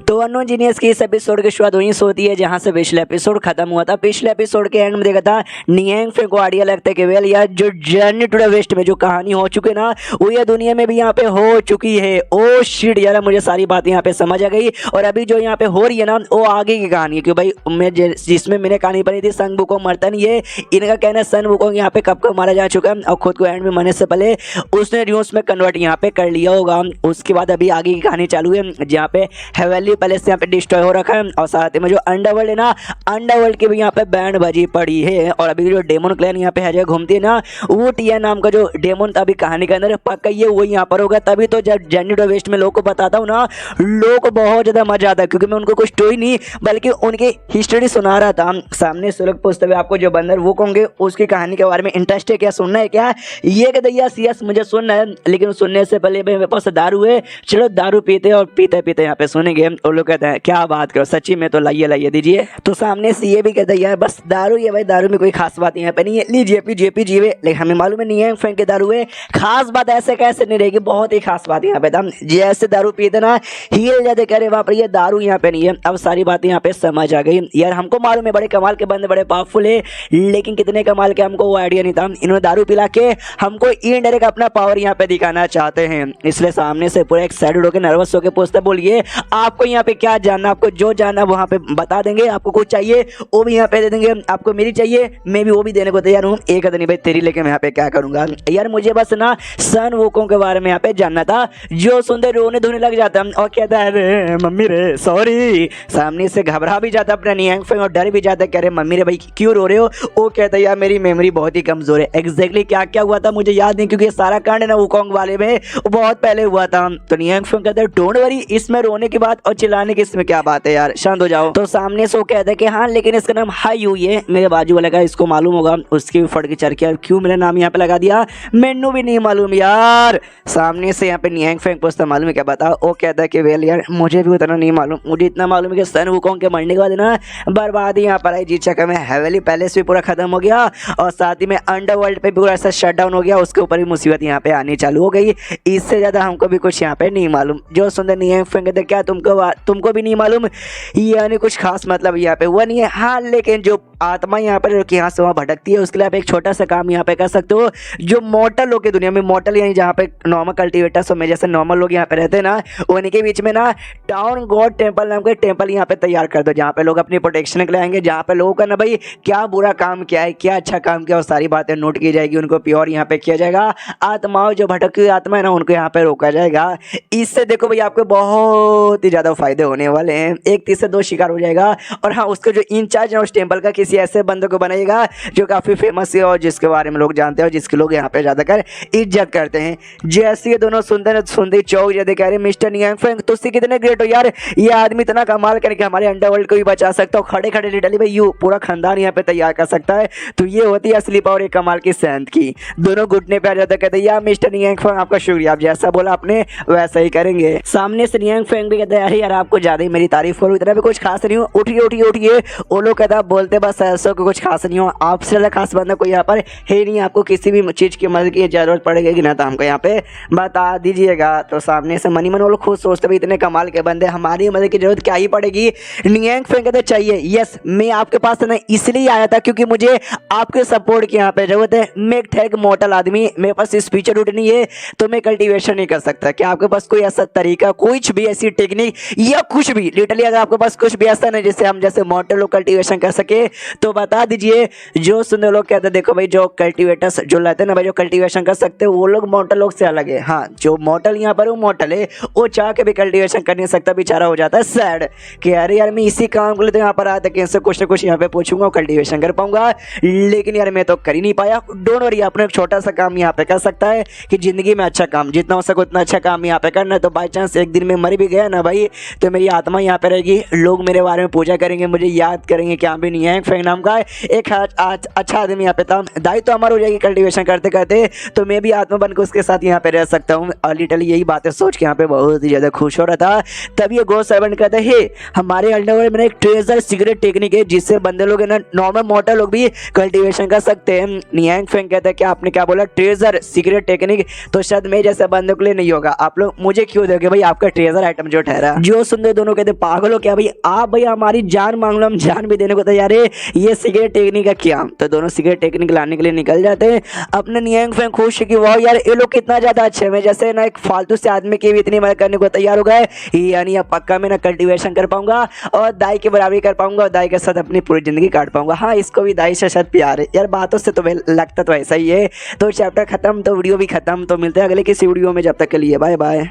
तो अननोन जीनियस की इस एपिसोड की शुरुआत वहीं से होती है जहां से पिछले एपिसोड खत्म हुआ था। पिछले एपिसोड के एंड में देखा था नियांग फेंग को आइडिया लगता है कि वेल यार जो जर्नी टू द वेस्ट में जो कहानी हो चुकी है ना वो ये दुनिया में भी यहाँ पे हो चुकी है। ओ शिट यार मुझे सारी बातें यहाँ पे समझ आ गई। और अभी जो यहाँ पे हो रही है ना वो आगे की कहानी है, क्योंकि भाई मैं जिसमें मैंने कहानी पढ़ी थी सन वुकोंग मरता नहीं है। इनका कहना है सन वुकोंग यहाँ पे कब मारा जा चुका है और खुद को एंड में मरने से पहले उसने र्यूस में कन्वर्ट यहाँ पे कर लिया होगा। उसके बाद अभी आगे की कहानी चालू है जहाँ पे हेवेली पैलेस यहाँ पे डिस्ट्रॉय हो रखा है और साथ ही में जो अंडरवर्ल्ड है ना अंडरवर्ल्ड की भी यहाँ पे बैंड बजी पड़ी है। और अभी जो डेमन क्लैन यहाँ पे हर जगह घूमती है ना वो टिया नाम का जो डेमन था अभी कहानी के अंदर पक्का ये वो यहाँ पर होगा। तभी तो जब जर्नी टू द वेस्ट में लोग को बताता हूँ ना लोग को बहुत ज्यादा मजा आता है, क्योंकि मैं उनको कुछ स्टोरी नहीं बल्कि उनकी हिस्ट्री सुना रहा था। सामने से लोग पूछते हुए आपको जो बंदर वो होंगे उसकी कहानी के बारे में इंटरेस्ट है क्या, सुनना है क्या? ये कहते यस मुझे सुनना है, लेकिन सुनने से पहले मेरे पास दारू है, चलो दारू पीते और पीते पीते यहाँ पे सुनेंगे। और लोग कहते हैं क्या बात करो सच्ची में, तो लाइए दीजिए। तो सामने से ये भी कहता है यार बस दारू है भाई, दारू में कोई खास बात यहाँ पे नहीं है, लीजिए पीजिए। लेकिन हमें मालूम है नियांग फेंग के दारू है, खास बात ऐसे कैसे नहीं रहेगी, बहुत ही खास बात यहाँ पे था। जैसे दारू पीते ना हिल जाते कह रहे बाप रे ये दारू यहाँ पे नहीं है। अब सारी बातें यहाँ पे समझ आ गई यार। हमको मालूम है बड़े कमाल के बंदे बड़े पावरफुल है, लेकिन कितने कमाल के हमको वो आइडिया नहीं था। इन्होंने दारू पिला के हमको इनडायरेक्ट अपना पावर यहाँ पे दिखाना चाहते हैं। इसलिए सामने से पूरा एक्साइटेड होकर नर्वस होकर पूछते बोलिए आपको यहाँ पे क्या जानना, आपको जो जानना वहाँ पे बता देंगे, आपको कुछ चाहिए वो भी यहाँ पे दे देंगे, आपको मेरी चाहिए मैं भी वो भी देने को तैयार हूँ। एक नहीं भाई तेरी लेके मैं यहाँ पे क्या करूंगा यार, मुझे बस ना सन वुकोंग के बारे में यहाँ पे जानना था। जो सुनते रोने धोने लग जाता और कहता है अरे मम्मी रे सॉरी। सामने से घबरा भी जाता अपना नियांग फेंग और डर भी जाता कह रहे मम्मी रे भाई क्यों रो रहे हो? वो कहता है यार मेरी मेमोरी बहुत ही कमजोर है, एग्जैक्टली क्या क्या हुआ था मुझे याद नहीं, क्योंकि ये सारा कांड ना वुकोंग वाले में बहुत पहले हुआ था। तो नियांग फेंग कहता है डोंट वरी, इसमें रोने की बात और चिल्लाने की इसमें क्या बात है यार, शांत हो जाओ। तो सामने से वो कहता है कि हाँ लेकिन इसका नाम हाई यू है, मेरे बाजू वाले का इसको मालूम होगा, उसकी फट की चरखी क्यों मेरा नाम यहाँ पे लगा दिया मैनू भी नहीं मालूम यार। सामने से यहाँ पे नियांग फेंग पूछता मालूम है क्या बता? वो कहता है कि वेल यार मुझे भी उतना नहीं मालूम, मुझे इतना मालूम है कि सन वुकोंग के मरने के बाद ना बर्बादी यहाँ पर आई, जी चक्कर में हेवेली पैलेस भी पूरा खत्म हो गया और साथ ही में अंडरवर्ल्ड पे पूरा ऐसा शट डाउन हो गया, उसके ऊपर भी मुसीबत यहाँ पे आनी चालू हो गई। इससे ज्यादा हमको भी कुछ यहाँ पे नहीं मालूम। जो सुंदर नियांग फेंग कहते क्या तुमको भी नहीं मालूम, यानी कुछ खास मतलब यहाँ पे हुआ नहीं है। हाँ लेकिन जो आत्मा यहाँ पर यहाँ से वहाँ भटकती है उसके लिए आप एक छोटा सा काम यहाँ पे कर सकते हो। जो मॉर्टल लोग की दुनिया में, मॉर्टल यानी जहाँ पे नॉर्मल कल्टिवेटर्स में जैसे नॉर्मल लोग यहाँ पे रहते हैं ना उनके बीच में ना टाउन गॉड टेम्पल नाम के टेम्पल यहाँ पे तैयार कर दो, जहाँ पे लोग अपनी प्रोटेक्शन के लिए आएंगे, जहाँ पे लोगों का ना भाई क्या बुरा काम किया है क्या अच्छा काम किया और सारी बातें नोट की जाएगी, उनको प्योर यहाँ पे किया जाएगा। आत्माओं जो भटकी हुई आत्मा है ना उनको यहाँ पे रोका जाएगा। इससे देखो भाई आपको बहुत ही ज्यादा फायदे होने वाले हैं, एक 3 से 2 शिकार हो जाएगा। और हाँ उसका जो इंचार्ज है उस टेम्पल का किसी ऐसे बंदे को बनाएगा जो काफी फेमस है और जिसके बारे में लोग जानते हैं और जिसके लोग यहाँ पे ज्यादातर इज्जत करते हैं। जैसे ये दोनों सुंदर चौक जैसे कह रहे मिस्टर नियांग फेंग तो उससे कितने ग्रेट हो यार, ये आदमी इतना कमाल करके हमारे अंडरवर्ल्ड को भी बचा सकता हो, खड़े खड़े लिटरली भाई यू पूरा खानदान यहाँ पे तैयार कर सकता है। तो ये होती है असली पावर एक कमाल की सेंथ की। दोनों घुटने पे आ जाते कहते यार मिस्टर नियांग फेंग आपका शुक्रिया, आप जैसा बोला आपने वैसा ही करेंगे। सामने से नियांग फेंग भी कहते हैं अरे यार आपको ज्यादा ही मेरी तारीफ करो, इतना भी कुछ खास नहीं हो, उठिए। वो लोग कहता बोलते बस ऐसा कुछ खास नहीं हो, आपसे ज्यादा खास बंदा कोई यहाँ पर है नहीं, आपको किसी भी चीज की मदद की जरूरत पड़ेगी ना तो हमको यहाँ पे बता दीजिएगा। तो सामने से मनी मन वो लोग खुद सोचते भाई इतने कमाल के बंदे हमारी मदद की जरूरत क्या ही पड़ेगी। नियांग फेंग कहते चाहिए यस मैं आपके पास ना इसलिए आया था क्योंकि मुझे आपके सपोर्ट की यहाँ पे जरूरत है। मैं एक ठेक मॉर्टल आदमी, मेरे पास स्पीचर रूट नहीं है तो मैं कल्टीवेशन नहीं कर सकता। क्या आपके पास कोई ऐसा तरीका कुछ भी ऐसी टेक्निक या कुछ भी लिटरली अगर आपके पास कुछ भी ऐसा नहीं जिससे हम जैसे मोटर लोग कल्टीवेशन कर सके तो बता दीजिए। जो सुंदर लोग कहते हैं देखो भाई जो कल्टीवेटर्स जो लाते हैं ना भाई जो कल्टीवेशन कर सकते हैं वो लोग मोटर लोग से अलग है। हाँ जो मोटर यहाँ पर वो मोटर है वो चाह के भी कल्टीवेशन कर नहीं सकता, बेचारा हो जाता है सैड कि अरे यार मैं इसी काम के लिए तो यहाँ पर आया था कि इनसे कुछ ना कुछ यहाँ पे पूछूंगा कल्टीवेशन कर पाऊंगा, लेकिन यार मैं तो कर ही नहीं पाया। डोंट वरी अपने एक छोटा सा काम यहाँ पे कर सकता है कि जिंदगी में अच्छा काम जितना हो सके उतना अच्छा काम यहाँ पे करना। तो बाई चांस एक दिन में मर भी गया ना भाई तो मेरी आत्मा यहाँ पे रहेगी, लोग मेरे बारे में पूजा करेंगे, मुझे याद करेंगे क्या भी नहीं है फैंग नाम का एक अच्छा आदमी यहाँ पे था। दाई तो हमारा हो जाएगी कल्टीवेशन करते करते, तो मैं भी आत्मा बन के उसके साथ यहाँ पे रह सकता हूँ। और लिटरली यही बातें सोच के यहाँ पे बहुत ही ज़्यादा खुश हो रहा था। तब ये गो सर्वेंट कहते हैं हमारे अंडरवर्ल्ड में एक ट्रेजर सीक्रेट टेक्निक है जिससे बंदे लोग है ना नॉर्मल मोटर लोग भी कल्टीवेशन कर सकते हैं। नियांग फेंग कहते हैं कि आपने क्या बोला ट्रेजर सीक्रेट टेक्निक, तो शायद मैं जैसे बंदों के लिए नहीं होगा, आप लोग मुझे क्यों दोगे भाई आपका ट्रेजर आइटम जो ठहरा। जो सुनते दोनों कहते पागल हो क्या भाई आप भाई हमारी जान मांग लो हम जान भी देने को तैयार है, ये सीक्रेट टेक्निक का क्या। तो दोनों सीक्रेट टेक्निक लाने के लिए निकल जाते हैं। अपने नियांग फेंग खुश है कि वाह यार ये लोग कितना ज्यादा अच्छे हैं, जैसे ना एक फालतू से आदमी की भी इतनी मदद करने को तैयार हो गए, यानी अब पक्का मैं ना कल्टीवेशन कर पाऊंगा और दाई की बराबरी कर पाऊंगा और दाई के साथ अपनी पूरी जिंदगी काट पाऊंगा। हाँ इसको भी दाई से शायद प्यार है यार, बातों से तो लगता तो ऐसा ही है। तो चैप्टर खत्म तो वीडियो भी खत्म, तो मिलते हैं अगले किसी वीडियो में, जब तक के लिए बाय बाय।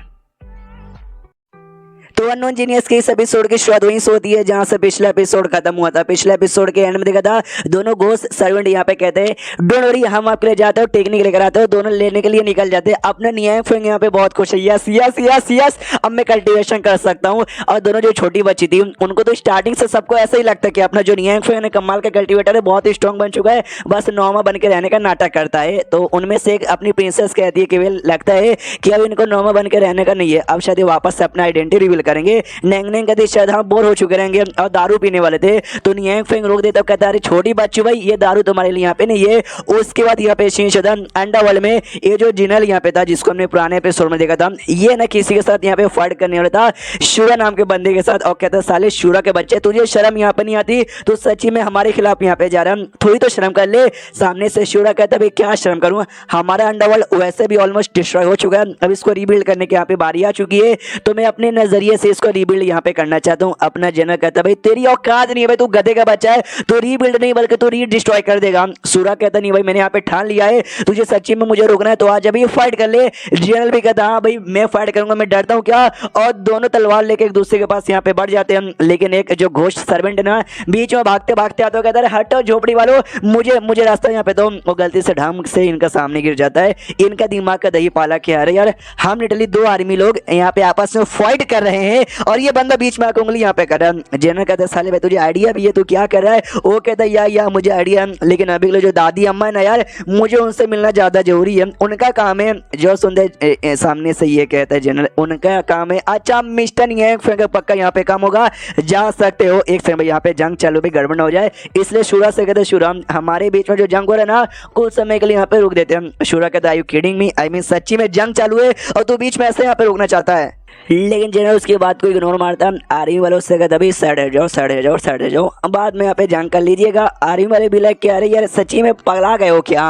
तो अननोन जीनियस के इस एपिसोड की शुरुआत वहीं से होती है जहां से पिछला एपिसोड खत्म हुआ था। पिछले एपिसोड के एंड में देखा था दोनों घोस्ट सर्वेंट यहाँ पे कहते हैं डोंट वरी हम आपके लिए जाते हो टेक्निक लेकर आते हो, दोनों लेने के लिए निकल जाते हैं। अपने नियांग फेंग यहाँ पे बहुत खुश है, यस यस यस यस अब मैं कल्टीवेशन कर सकता हूँ। और दोनों जो छोटी बच्ची थी उनको तो स्टार्टिंग से सबको ऐसा ही लगता है कि अपना जो नियांग फेंग है कमाल का कल्टीवेटर है, बहुत ही स्ट्रॉन्ग बन चुका है, बस नॉर्मा बन के रहने का नाटक करता है। तो उनमें से एक अपनी प्रिंसेस कहती है कि वे लगता है कि अब इनको नॉर्मा बन के रहने का नहीं है, अब शायद वापस से अपना आइडेंटिटी रिवील करेंगे। नियांग कहते शायद हम बोर हो चुके रहेंगे और दारू पीने वाले थे। तो नियांग फेंग रोक देता कहता है अरे छोटी बच्ची भाई ये दारू तुम्हारे लिए यहाँ पे नहीं है। उसके बाद यहाँ पे चेंज होता अंडरवर्ल्ड में ये जो जिनल यहाँ पे था जिसको हमने पुराने एपिसोड में देखा था, ये ना किसी के साथ यहाँ पे फाइट करने वाला था शूरा नाम के बंदे के साथ। और कहता साले शूरा के बच्चे तुझे शर्म यहाँ पे नहीं आती, तो सच्ची में हमारे खिलाफ यहाँ पे जा रहा है, थोड़ी तो शर्म कर ले। सामने से शूरा कहता भाई क्या शर्म करूँ, हमारा अंडरवर्ल्ड वैसे भी ऑलमोस्ट डिस्ट्रॉय हो चुका है, अब इसको रीबिल्ड करने की यहाँ पे बारी आ चुकी है, तो मैं अपने नजरिए से इसको रीबिल्ड यहाँ पे करना चाहता हूँ। अपना जनरल कहता भाई तेरी औकात नहीं है भाई, तू गधे का बच्चा है, तो रीबिल्ड नहीं बल्कि तू रीडिस्ट्रॉय कर देगा। सूरा कहता नहीं भाई मैंने यहाँ पे ठान लिया है, तुझे सच्ची में मुझे रोकना है तो आज अभी फाइट कर ले। जनरल भी कहता हाँ भाई मैं फाइट करूंगा, मैं डरता हूँ क्या। और दोनों तलवार लेके एक दूसरे के पास यहाँ पे बढ़ जाते हैं, लेकिन एक जो घोस्ट सर्वेंट है ना बीच में भागते भागते आता है, कहता है हटो झोपड़ी वालों मुझे रास्ता यहाँ पे दो। वो गलती से ढंग से इनका सामने गिर जाता है। इनका दिमाग का दही पाला क्या है यार, हम लिटरली दो आर्मी लोग यहाँ पे आपस में फाइट कर रहे हैं और ये बंदा बीच में आकर उंगली यहाँ पे कर रहा है। जनरल कहता है साले भाई तुझे आइडिया भी है तू क्या कर रहा है। वो कहता है या मुझे आइडिया है, लेकिन अभी जो दादी अम्मा है ना यार मुझे उनसे मिलना ज्यादा जरूरी है, उनका काम है। जो सुंदर सामने से ये कहता है जनरल उनका काम है। अच्छा मिस्टर नियांग फेंग पक्का यहाँ पे काम होगा, जा सकते हो। एक सेकंड यहाँ पे जंग चालू भी गड़बड़ हो जाए, इसलिए शूरा से कहते शूरा हमारे बीच में जो जंग हो रहा है ना कुछ समय के लिए यहाँ पे रुक देते हैं। शूरा कहता है are you kidding me, I mean सच्ची में जंग चालू है और तू बीच में ऐसे यहाँ पे रुकना चाहता है। लेकिन जनरल उसकी बात को इग्नोर मारता, आर्मी वालों से कहता भाई सड़ जाओ बाद में यहाँ पे जंग कर लीजिएगा। आर्मी वाले भी लाइक अरे यार सच्ची में पगला गए हो क्या।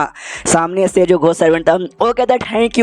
सामने से जो घोस्ट सर्वेंट था वो कहता थैंक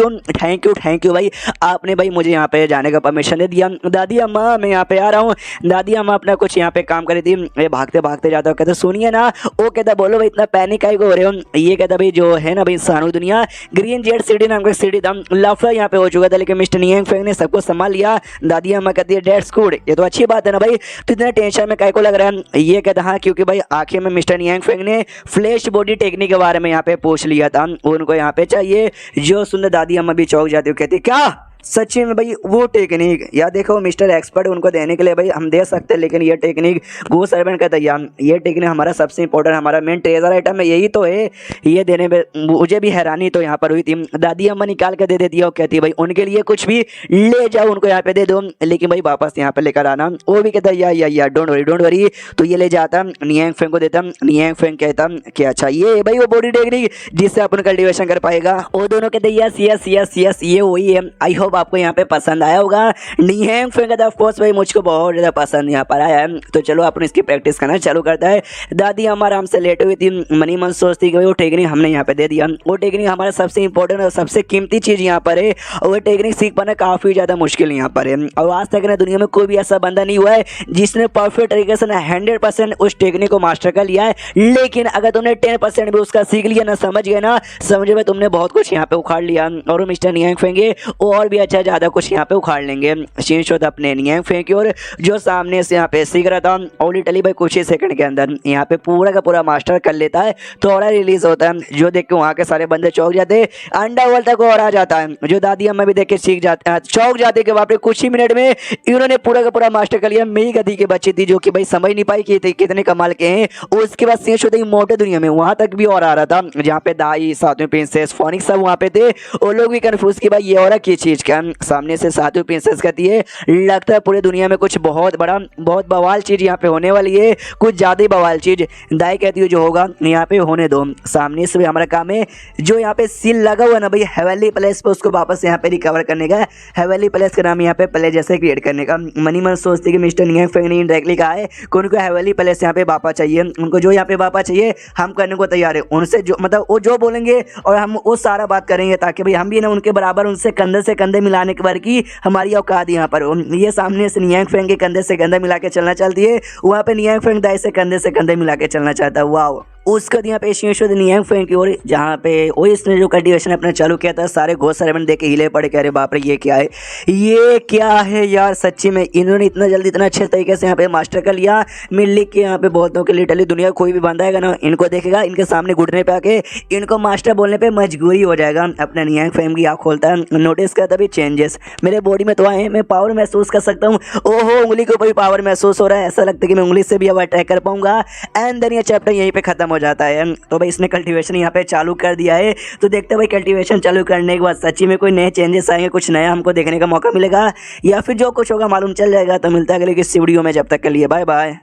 यू भाई आपने भाई मुझे यहाँ पे जाने का परमिशन दे दिया। दादी अम्मा मैं यहाँ पे आ रहा हूँ, दादी अम्मा अपना कुछ यहाँ पे काम कर रही थी, भागते भागते जाता हूँ। कहते सुनिए ना, वो कहता बोलो भाई इतना पैनिक काहे को हो रहे हो। ये कहता भाई जो है ना भाई सानू दुनिया ग्रीन जेट सिटी नाम का सिटी था, लफड़ा यहाँ पे हो चुका था, लेकिन मिस्टर नियांग फेंग ने सबको संभाल लिया। दादी अम्मा कहती है डेट्स गुड, ये तो अच्छी बात है ना भाई, तो इतने टेंशन में काहे को लग रहा है। ये कहता हाँ क्योंकि भाई आखिर में मिस्टर नियांग फेंग ने फ्लैश बॉडी टेक्निक के बारे में यहाँ पे पूछ लिया था, उनको यहाँ पे चाहिए। जो सुंदर दादी अम्मा भी चौंक जाती है, कहती क्या सच्ची में भाई वो टेक्निक या देखो मिस्टर एक्सपर्ट उनको देने के लिए भाई हम दे सकते हैं, लेकिन ये टेक्निक गो सर्वेंट का तैयार, ये टेक्निक हमारा सबसे इंपॉर्टेंट हमारा मेन ट्रेजर आइटम है, यही तो है। ये देने में मुझे भी हैरानी तो यहाँ पर हुई थी। दादी अम्मा निकाल कर दे देती है और कहती है भाई उनके लिए कुछ भी ले जाओ, उनको यहाँ पे दे दो, लेकिन भाई वापस यहाँ पे लेकर आना। वो भी कहता है या डोंट वरी, तो ये ले जाता नियांग फेंग को देता। नियांग फेंग कहता कि अच्छा ये भाई वो बॉडी टेक्निक जिससे अपन कल्टीवेशन कर पाएगा। वो दोनों कहते यस ये वही है, आई होप होप आपको यहाँ पे पसंद आया होगा। निहंग फेंग ऑफ कोर्स भाई मुझको बहुत ज़्यादा पसंद यहाँ पर आया है। तो चलो अपन इसकी प्रैक्टिस करना चालू करता है। दादी हम आराम से लेटे हुई थी, मनी मन सोचती कि भाई वो टेक्निक हमने यहाँ पे दे दिया। वो टेक्निक हमारा सबसे इंपॉर्टेंट और सबसे कीमती चीज़ यहाँ पर है, और वो टेक्निक सीख पाना काफ़ी ज़्यादा मुश्किल यहाँ पर है। और आज तक ना दुनिया में कोई भी ऐसा बंदा नहीं हुआ है जिसने परफेक्ट तरीके से ना 100% उस टेक्निक को मास्टर कर लिया है। लेकिन अगर तुमने 10% भी उसका सीख लिया ना, समझ गए ना, समझे भाई तुमने बहुत कुछ यहाँ पे उखाड़ लिया। और मिस्टर निहंग फेंगे और भी अच्छा ज़्यादा कुछ यहाँ पे उखाड़ लेंगे। शीर्षोद अपने निहंग फेंगे और जो सामने से यहाँ पे सीख रहा था, और लिटरली भाई कुछ ही सेकंड के अंदर यहाँ पे पूरा का पूरा मास्टर कर लेता है। थोड़ा रिलीज होता है, जो देख के वहाँ के सारे बंदे चौंक जाते हैं। अंडरवर्ल्ड तक और आ जाता है, जो दादी अम्मा भी देख के सीख जाते हैं, चौंक जाते कि वहाँ पे कुछ ही मिनट में इन्होंने पूरा का पूरा मास्टर कर लिया। मेरी गधी की बच्ची थी जो कि भाई समझ नहीं पाई कि कितने कमाल के हैं। उसके बाद शेष होते ही मोटे दुनिया में वहाँ तक भी और आ रहा था, जहाँ पे दाई सातवीं प्रिंसेस फोनिक्स सब वहाँ पे थे। वो लोग भी कंफ्यूज कि भाई ये और की चीज़ का। सामने से सातवीं प्रिंसेस कहती है लगता है पूरी दुनिया में कुछ बहुत बड़ा बहुत बवाल चीज़ यहाँ पे होने वाली है, कुछ ज़्यादा ही बवाल चीज़। दाई कहती है जो होगा यहाँ पे होने दो। सामने से भी हमारा काम है जो यहाँ पे सील लगा हुआ ना भाई हेवनली प्लेस पे, उसको वापस यहाँ पे रिकवर करने का। हेवनली प्लेस का नाम यहाँ पे प्ले जैसे क्रिएट करने का। मनी मन सोचती कि मिस्टर निहंग फेंग ने डायरेक्टली कहा है कि उनको हेवनली प्लेस यहाँ पे वापस चाहिए, उनको जो यहाँ पे वापस चाहिए हम करने को तैयार है। उनसे जो मतलब वो जो बोलेंगे और हम वो सारा बात करेंगे, ताकि भाई हम भी ना उनके बराबर उनसे कंधे से कंधे मिलाने के बार की हमारी औकात यहाँ पर हो। ये सामने से निहंग फेंग के कंधे से कंधे मिला के चलना चाहती है, वहाँ पे निहंग फेंग दाई से कंधे मिला के चलना चाहता है। वाह। उसका यहाँ पे शीर्षोद निहंग फेंग की ओर, जहाँ पे वो इसने जो कल्टीवेशन अपना चालू किया था, सारे घोस्ट सर्वेंट देख के हिले पड़े, कह रहे बाप रे ये क्या है, ये क्या है यार। सच्ची में इन्होंने इतना जल्दी इतना अच्छे तरीके से यहाँ पे मास्टर कर लिया। मिल के यहाँ पे बहुतों के लिटरली दुनिया कोई भी बंदा है ना, इनको देखेगा इनके सामने घुटने पे आके इनको मास्टर बोलने पे मजबूरी हो जाएगा। अपना निहंग फेंग की आँख खोलता है, नोटिस करता भी चेंजेस मेरे बॉडी में तो आए, मैं पावर महसूस कर सकता हूँ। ओहो उंगली के ऊपर भी पावर महसूस हो रहा है, ऐसा लगता है कि मैं उंगली से भी अब अटैक कर पाऊंगा। एंड देन ये चैप्टर यहीं पे खत्म हो जाता है। तो भाई इसने कल्टीवेशन यहाँ पे चालू कर दिया है। तो देखते हैं भाई कल्टीवेशन चालू करने के बाद सच्ची में कोई नए चेंजेस आएंगे, कुछ नया हमको देखने का मौका मिलेगा, या फिर जो कुछ होगा मालूम चल जाएगा। तो मिलता है अगले किसी वीडियो में, जब तक के लिए बाय बाय।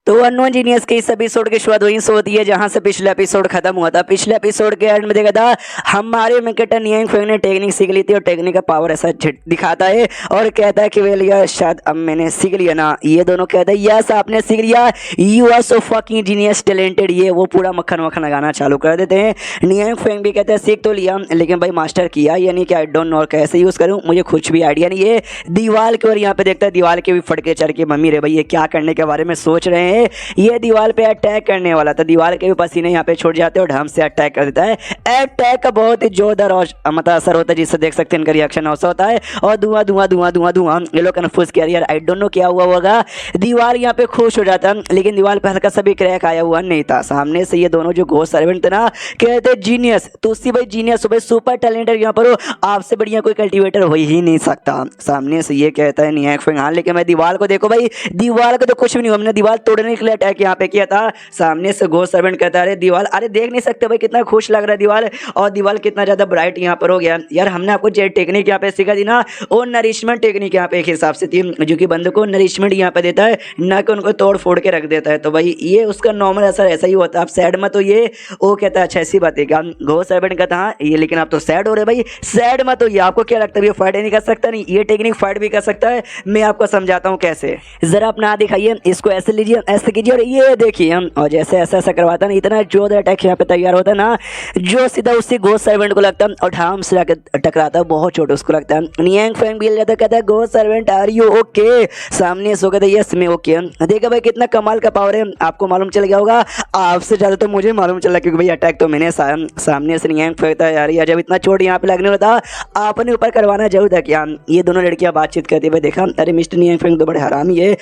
तो अननोन जीनियस के इस एपिसोड की शुरुआत वहीं से होती है जहां से पिछला एपिसोड खत्म हुआ था। पिछले एपिसोड के एंड में देखा था हमारे विकेटर निहंग फेंग ने टेक्निक सीख ली थी, और टेक्निक का पावर ऐसा दिखाता है और कहता है कि वेल यार शायद अब मैंने सीख लिया ना। ये दोनों कहते हैं यस आपने सीख लिया, you are so fucking genius talented. ये वो पूरा मक्खन वक्खन लगाना चालू कर देते हैं। निहंग फेंग भी कहते हैं सीख तो लिया, लेकिन भाई मास्टर किया यानी कि आई डोंट नो कैसे यूज़ करूँ, मुझे कुछ भी आइडिया नहीं है। दीवार के और यहाँ पे देखता है दीवार के भी फटके चढ़ के मम्मी रे भाई ये क्या करने के बारे में सोच रहे हैं। ये दीवार पे अटैक करने वाला था, दीवार के भी पसीने यहाँ पे छूट जाते हैं और ढंग से अटैक कर देता है। अटैक का बहुत ही जोरदार और मतलब असर होता है, जिससे देख सकते हैं इनका रिएक्शन ऐसा होता है। और धुआं धुआं धुआं धुआं धुआं, ये लोग कन्फ्यूज किया यार आई डोंट नो क्या हुआ होगा। दीवार यहाँ पे खुश हो जाता है, लेकिन दीवार पे हल्का सा भी क्रैक आया हुआ नहीं था। सामने से ये दोनों जो घोस्ट सर्वेंट थे ना, कहते जीनियस तुसी भाई जीनियस हो भाई, सुपर टैलेंटेड यहाँ पर हो, आपसे बढ़िया कोई कल्टीवेटर हो ही नहीं सकता। सामने से ये कहता है निहंग फेंग हाँ, लेकिन मैं दीवार को देखो भाई, दीवार को तो कुछ भी नहीं हुआ, हमने दीवार तोड़ने के लिए अटैक यहाँ पे किया था। सामने से घोस्ट सर्वेंट कहता है अरे दीवार, अरे देख नहीं सकते भाई कितना खुश लग रहा है दीवार, और दीवार कितना ज्यादा ब्राइट यहाँ पर हो गया। यार हमने आपको जो टेक्निक यहाँ पे सिखा दी ना, वो नरिशमेंट टेक्निक यहाँ पे एक हिसाब से थी, जो कि बंदे को नरिशमेंट यहाँ पे देता है, ना कि उनको तोड़ फोड़ के रख देता है। तो भाई ये उसका नॉर्मल असर ऐसा ही होता है। आप सैड मत हो, ये वो कहता है अच्छा ऐसी बात है क्या। घोस्ट सर्वेंट कहता हाँ ये, लेकिन आप तो सैड हो रहे भाई, सैड मत हो, ये आपको क्या लगता है ये फाइट नहीं कर सकता, नहीं ये टेक्निक फाइट भी कर सकता है। मैं आपको समझाता हूँ कैसे, जरा अपना दिखाइए, इसको ऐसे लीजिए ऐसे कीजिए और ये देखिए, और जैसे ऐसा ऐसा करवाता ना, इतना जोरदार अटैक यहाँ पे तैयार होता है ना, जो सीधा उसी घोस्ट सर्वेंट को लगता है और ठाम से जाकर टकराता है, बहुत चोट उसको लगता है। निहंग फेंग भी जाता है, कहता है ghost servant are you okay. सामने से कहता है यस मैं ओके। देखा भाई कितना कमाल का पावर है, आपको मालूम चल गया होगा, आपसे ज़्यादा तो मुझे मालूम चला, क्योंकि भाई अटैक तो मैंने सामने से निहंग फेंकता है। यार जब इतना चोट यहाँ पे लगने होता आपने ऊपर करवाना जरूर था क्या। ये दोनों लड़कियाँ बातचीत करती भाई, देखा अरे मिस्टर निहंग फेंग तो बड़े हरामी है,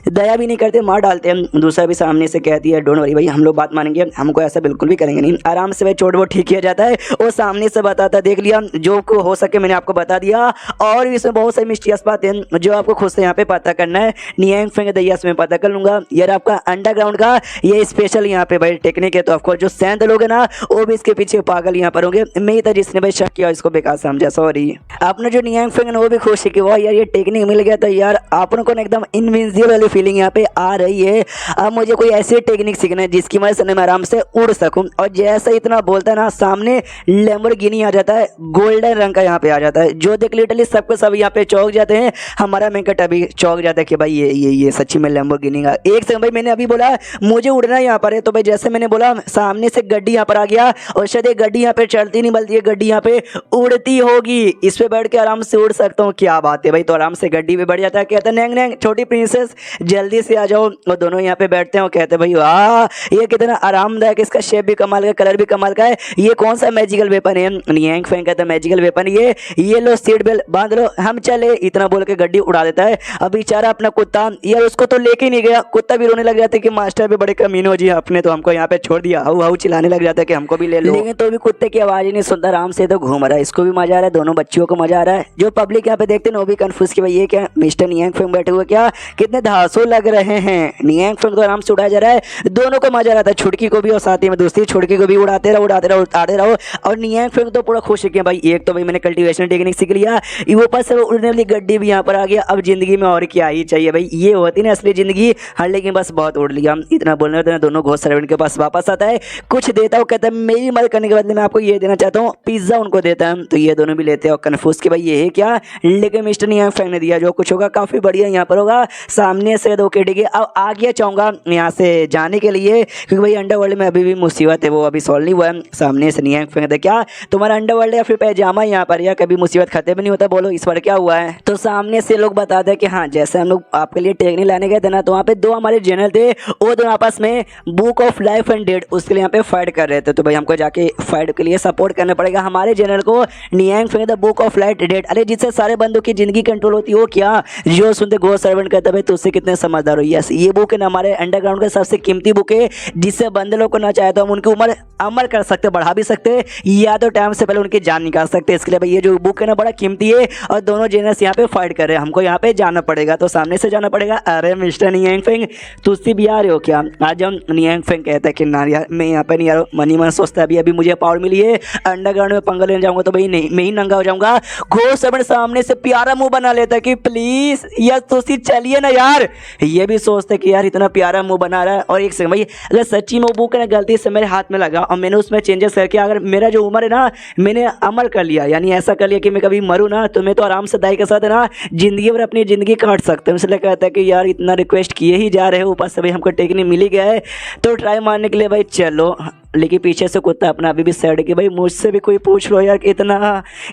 दया भी नहीं करते, मार डालते हैं। दूसरा भी सामने से कहती है डोंट वरी भाई हम लोग बात मानेंगे, हमको ऐसा बिल्कुल भी करेंगे नहीं, आराम से भाई चोट वो ठीक किया जाता है। वो सामने से बताता देख लिया, जो को हो सके मैंने आपको बता दिया, और इसमें बहुत सारी मिस्टीरियस बातें जो आपको खुद से यहाँ पे पता करना है। निहंग फेंग दया में पता कर लूंगा। यार आपका अंडरग्राउंड का ये स्पेशल यहाँ पे भाई टेक्निक है, तो ऑफकोर्स जो सैंत लोग है ना वो भी इसके पीछे पागल यहाँ पर होंगे। मैं ही था जिसने भाई शक किया, इसको बेकार समझा, सॉरी। आपने जो निहंग फेंग वो भी खुश है कि वाह यार ये टेक्निक मिल गया, तो यार आप लोगों को एकदम इनविंसिबल वाली फीलिंग यहाँ पे आ रही है। अब मुझे कोई ऐसी टेक्निक सीखना है जिसकी वजह से मैं आराम से उड़ सकूं। और जैसे इतना बोलता है ना, सामने लैम्बोर्गिनी आ जाता है, गोल्डन रंग का यहाँ पे आ जाता है, जो देख लिटरली सबके सब यहाँ पे चौंक जाते हैं। हमारा मेंकट अभी चौंक जाता है कि भाई ये सच्ची में लैम्बोर्गिनी का। एक सेकंड भाई, मैंने अभी बोला मुझे उड़ना यहाँ पर है, तो भाई जैसे मैंने बोला सामने से गड्डी यहाँ पर आ गया, और शायद ये गड्डी यहाँ पे चलती नहीं बल्कि ये गड्डी यहाँ पे उड़ती होगी। इस पे बैठ के आराम से उड़ सकता हूँ, क्या बात है भाई। तो आराम से गड्डी पे बैठ जाता है, कहता है नैंग नैंग छोटी प्रिंसेस जल्दी से आ जाओ। और दोनों यहाँ पे बैठते हैं और कहते हैं भाई वाह ये कितना आरामदायक, इसका शेप भी कमाल का, कलर भी कमाल का है। ये कौन सा मैजिकल वेपन है? नियांग फेंग कहता है मैजिकल वेपन ये लो सीट बेल्ट बांध लो, हम चले। इतना बोल के गड्डी उड़ा देता है। अब बेचारा अपना कुत्ता यार उसको तो लेके नहीं गया, कुत्ता भी रोने लग जाता है कि मास्टर भी बड़े कमीने हो जी, आपने तो हमको यहाँ पे छोड़ दिया। हाउ हाउ चिल्लाने लग जाता है कि हमको भी ले लो। लेकिन तो भी कुत्ते की आवाज ही नहीं सुनता, आराम से तो घूम रहा है। इसको भी मजा आ रहा है, दोनों बच्चियों को मजा आ रहा है। जो पब्लिक यहाँ पे देखते हैं वो भी कंफ्यूज कि भाई ये क्या मिस्टर नियांग फेंग बैठे हुए क्या, कितने धांसू लग रहे हैं। नियांग फेंग तो आराम से उड़ाया जा रहा है, दोनों को मजा आ रहा था, छुटकी को भी और साथ ही में दूसरी छुटकी को भी उड़ाते रहो उड़ाते रहो उड़ाते रहो। और नियांग फेंग तो पूरा खुश है कि भाई एक तो भाई मैंने कल्टीवेशन टेक्निक सीख लिया, ऊपर से उड़ने वाली गड्डी भी यहाँ पर आ गया। अब जिंदगी में और क्या ही चाहिए भाई, ये होती ना असली जिंदगी। हाँ लेकिन बस बहुत उड़ लिया। इतना बोलने होते दोनों घोस्ट सर्वेंट के पास वापस आता है, कुछ देता हूँ, कहता है मेरी मदद करने के बदले में आपको ये देना चाहता हूँ, पिज्जा उनको देता है। तो ये दोनों भी लेते हैं और कन्फ्यूज कि भाई ये है क्या, लेकिन मिस्टर नियांग फेंग ने दिया, जो कुछ होगा काफी बढ़िया यहाँ पर होगा। सामने से दो के अब आगे चाहूंगा यहाँ से जाने के लिए, क्योंकि भाई अंडरवर्ल्ड में अभी भी मुसीबत है, वो अभी सॉल्व नहीं हुआ है। सामने से नियांग फेंग दे, क्या तुम्हारा अंडरवर्ल्ड या फिर पैजामा यहाँ पर, या कभी मुसीबत खत्म नहीं होता, बोलो इस पर क्या हुआ है। तो सामने से लोग बताते हैं कि हाँ जैसे हम लोग आपके लिए टेक्निक लाने गए थे ना, तो वहाँ पे दो हमारे जनरल थे, वो दोनों आपस में book of life and death उसके लिए यहाँ पे फाइट कर रहे थे। तो भाई हमको जाके फाइट के लिए सपोर्ट करना पड़ेगा हमारे जनरल को। Nyang Feng the book of life death, अरे जिससे सारे बंदों की जिंदगी कंट्रोल होती है वो क्या, जो सुनते घोस्ट सर्वेंट कहता है भाई तुझसे कितने समझदार हो। यस ये बुक है ना हमारे अंडरग्राउंड का सबसे कीमती बुक है, जिससे बंदे लोग को ना चाहे तो हम उनकी उम्र अमर कर सकते, बढ़ा भी सकते, या तो टाइम से पहले उनकी जान निकाल सकते। इसके लिए भाई ये जो बुक है ना बड़ा कीमती है, और दोनों जेनर्स यहाँ पे फाइट कर रहे हैं, हमको यहाँ पे जाना पड़ेगा। तो सामने से जाना पड़ेगा। अरे मिस्टर नियांग फेंग तुझसे भी आ रहे हो क्या? आज हम नियांग फेंग कहता है कि ना यार मैं यहाँ पे नहीं आ रहा हूँ, मनी मन सोचता है अभी मुझे पावर मिली है, अंडरग्राउंड में पंगा लेने जाऊंगा तो भाई नहीं मैं ही नंगा हो जाऊंगा। घोस्ट सर्वेंट सामने से प्यारा मुंह बना लेता है कि प्लीज यार तुझसे चलिए ना यार। ये भी सोचते कि यार इतना प्यारा मुंह बना रहा है। और एक सेकंड भाई, अगर सच्ची में वो बुक है ना गलती से मेरे हाथ में लगा और मैंने उसमें चेंजेस करके अगर मेरा जो उम्र है ना मैंने अमर कर लिया, यानी ऐसा कर लिया कि मैं कभी मरूँ ना, तो मैं तो आराम से दाई के साथ है ना जिंदगी भर अपनी ज़िंदगी काट सकते हैं। इसलिए कहता है कि यार इतना रिक्वेस्ट किए ही जा रहे हो, ऊपर से भाई हमको टेक्निक मिल ही गया है, तो ट्राई मारने के लिए भाई चलो। लेकिन पीछे से कुत्ता अपना अभी भी सैड कि भाई मुझसे भी कोई पूछ लो यार,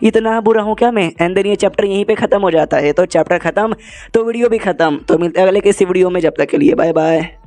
इतना बुरा हूँ क्या मैं। एंड देन ये चैप्टर यहीं पे ख़त्म हो जाता है। तो चैप्टर ख़त्म तो वीडियो भी ख़त्म। तो मिलते हैं अगले किसी वीडियो में, जब तक के लिए बाय बाय।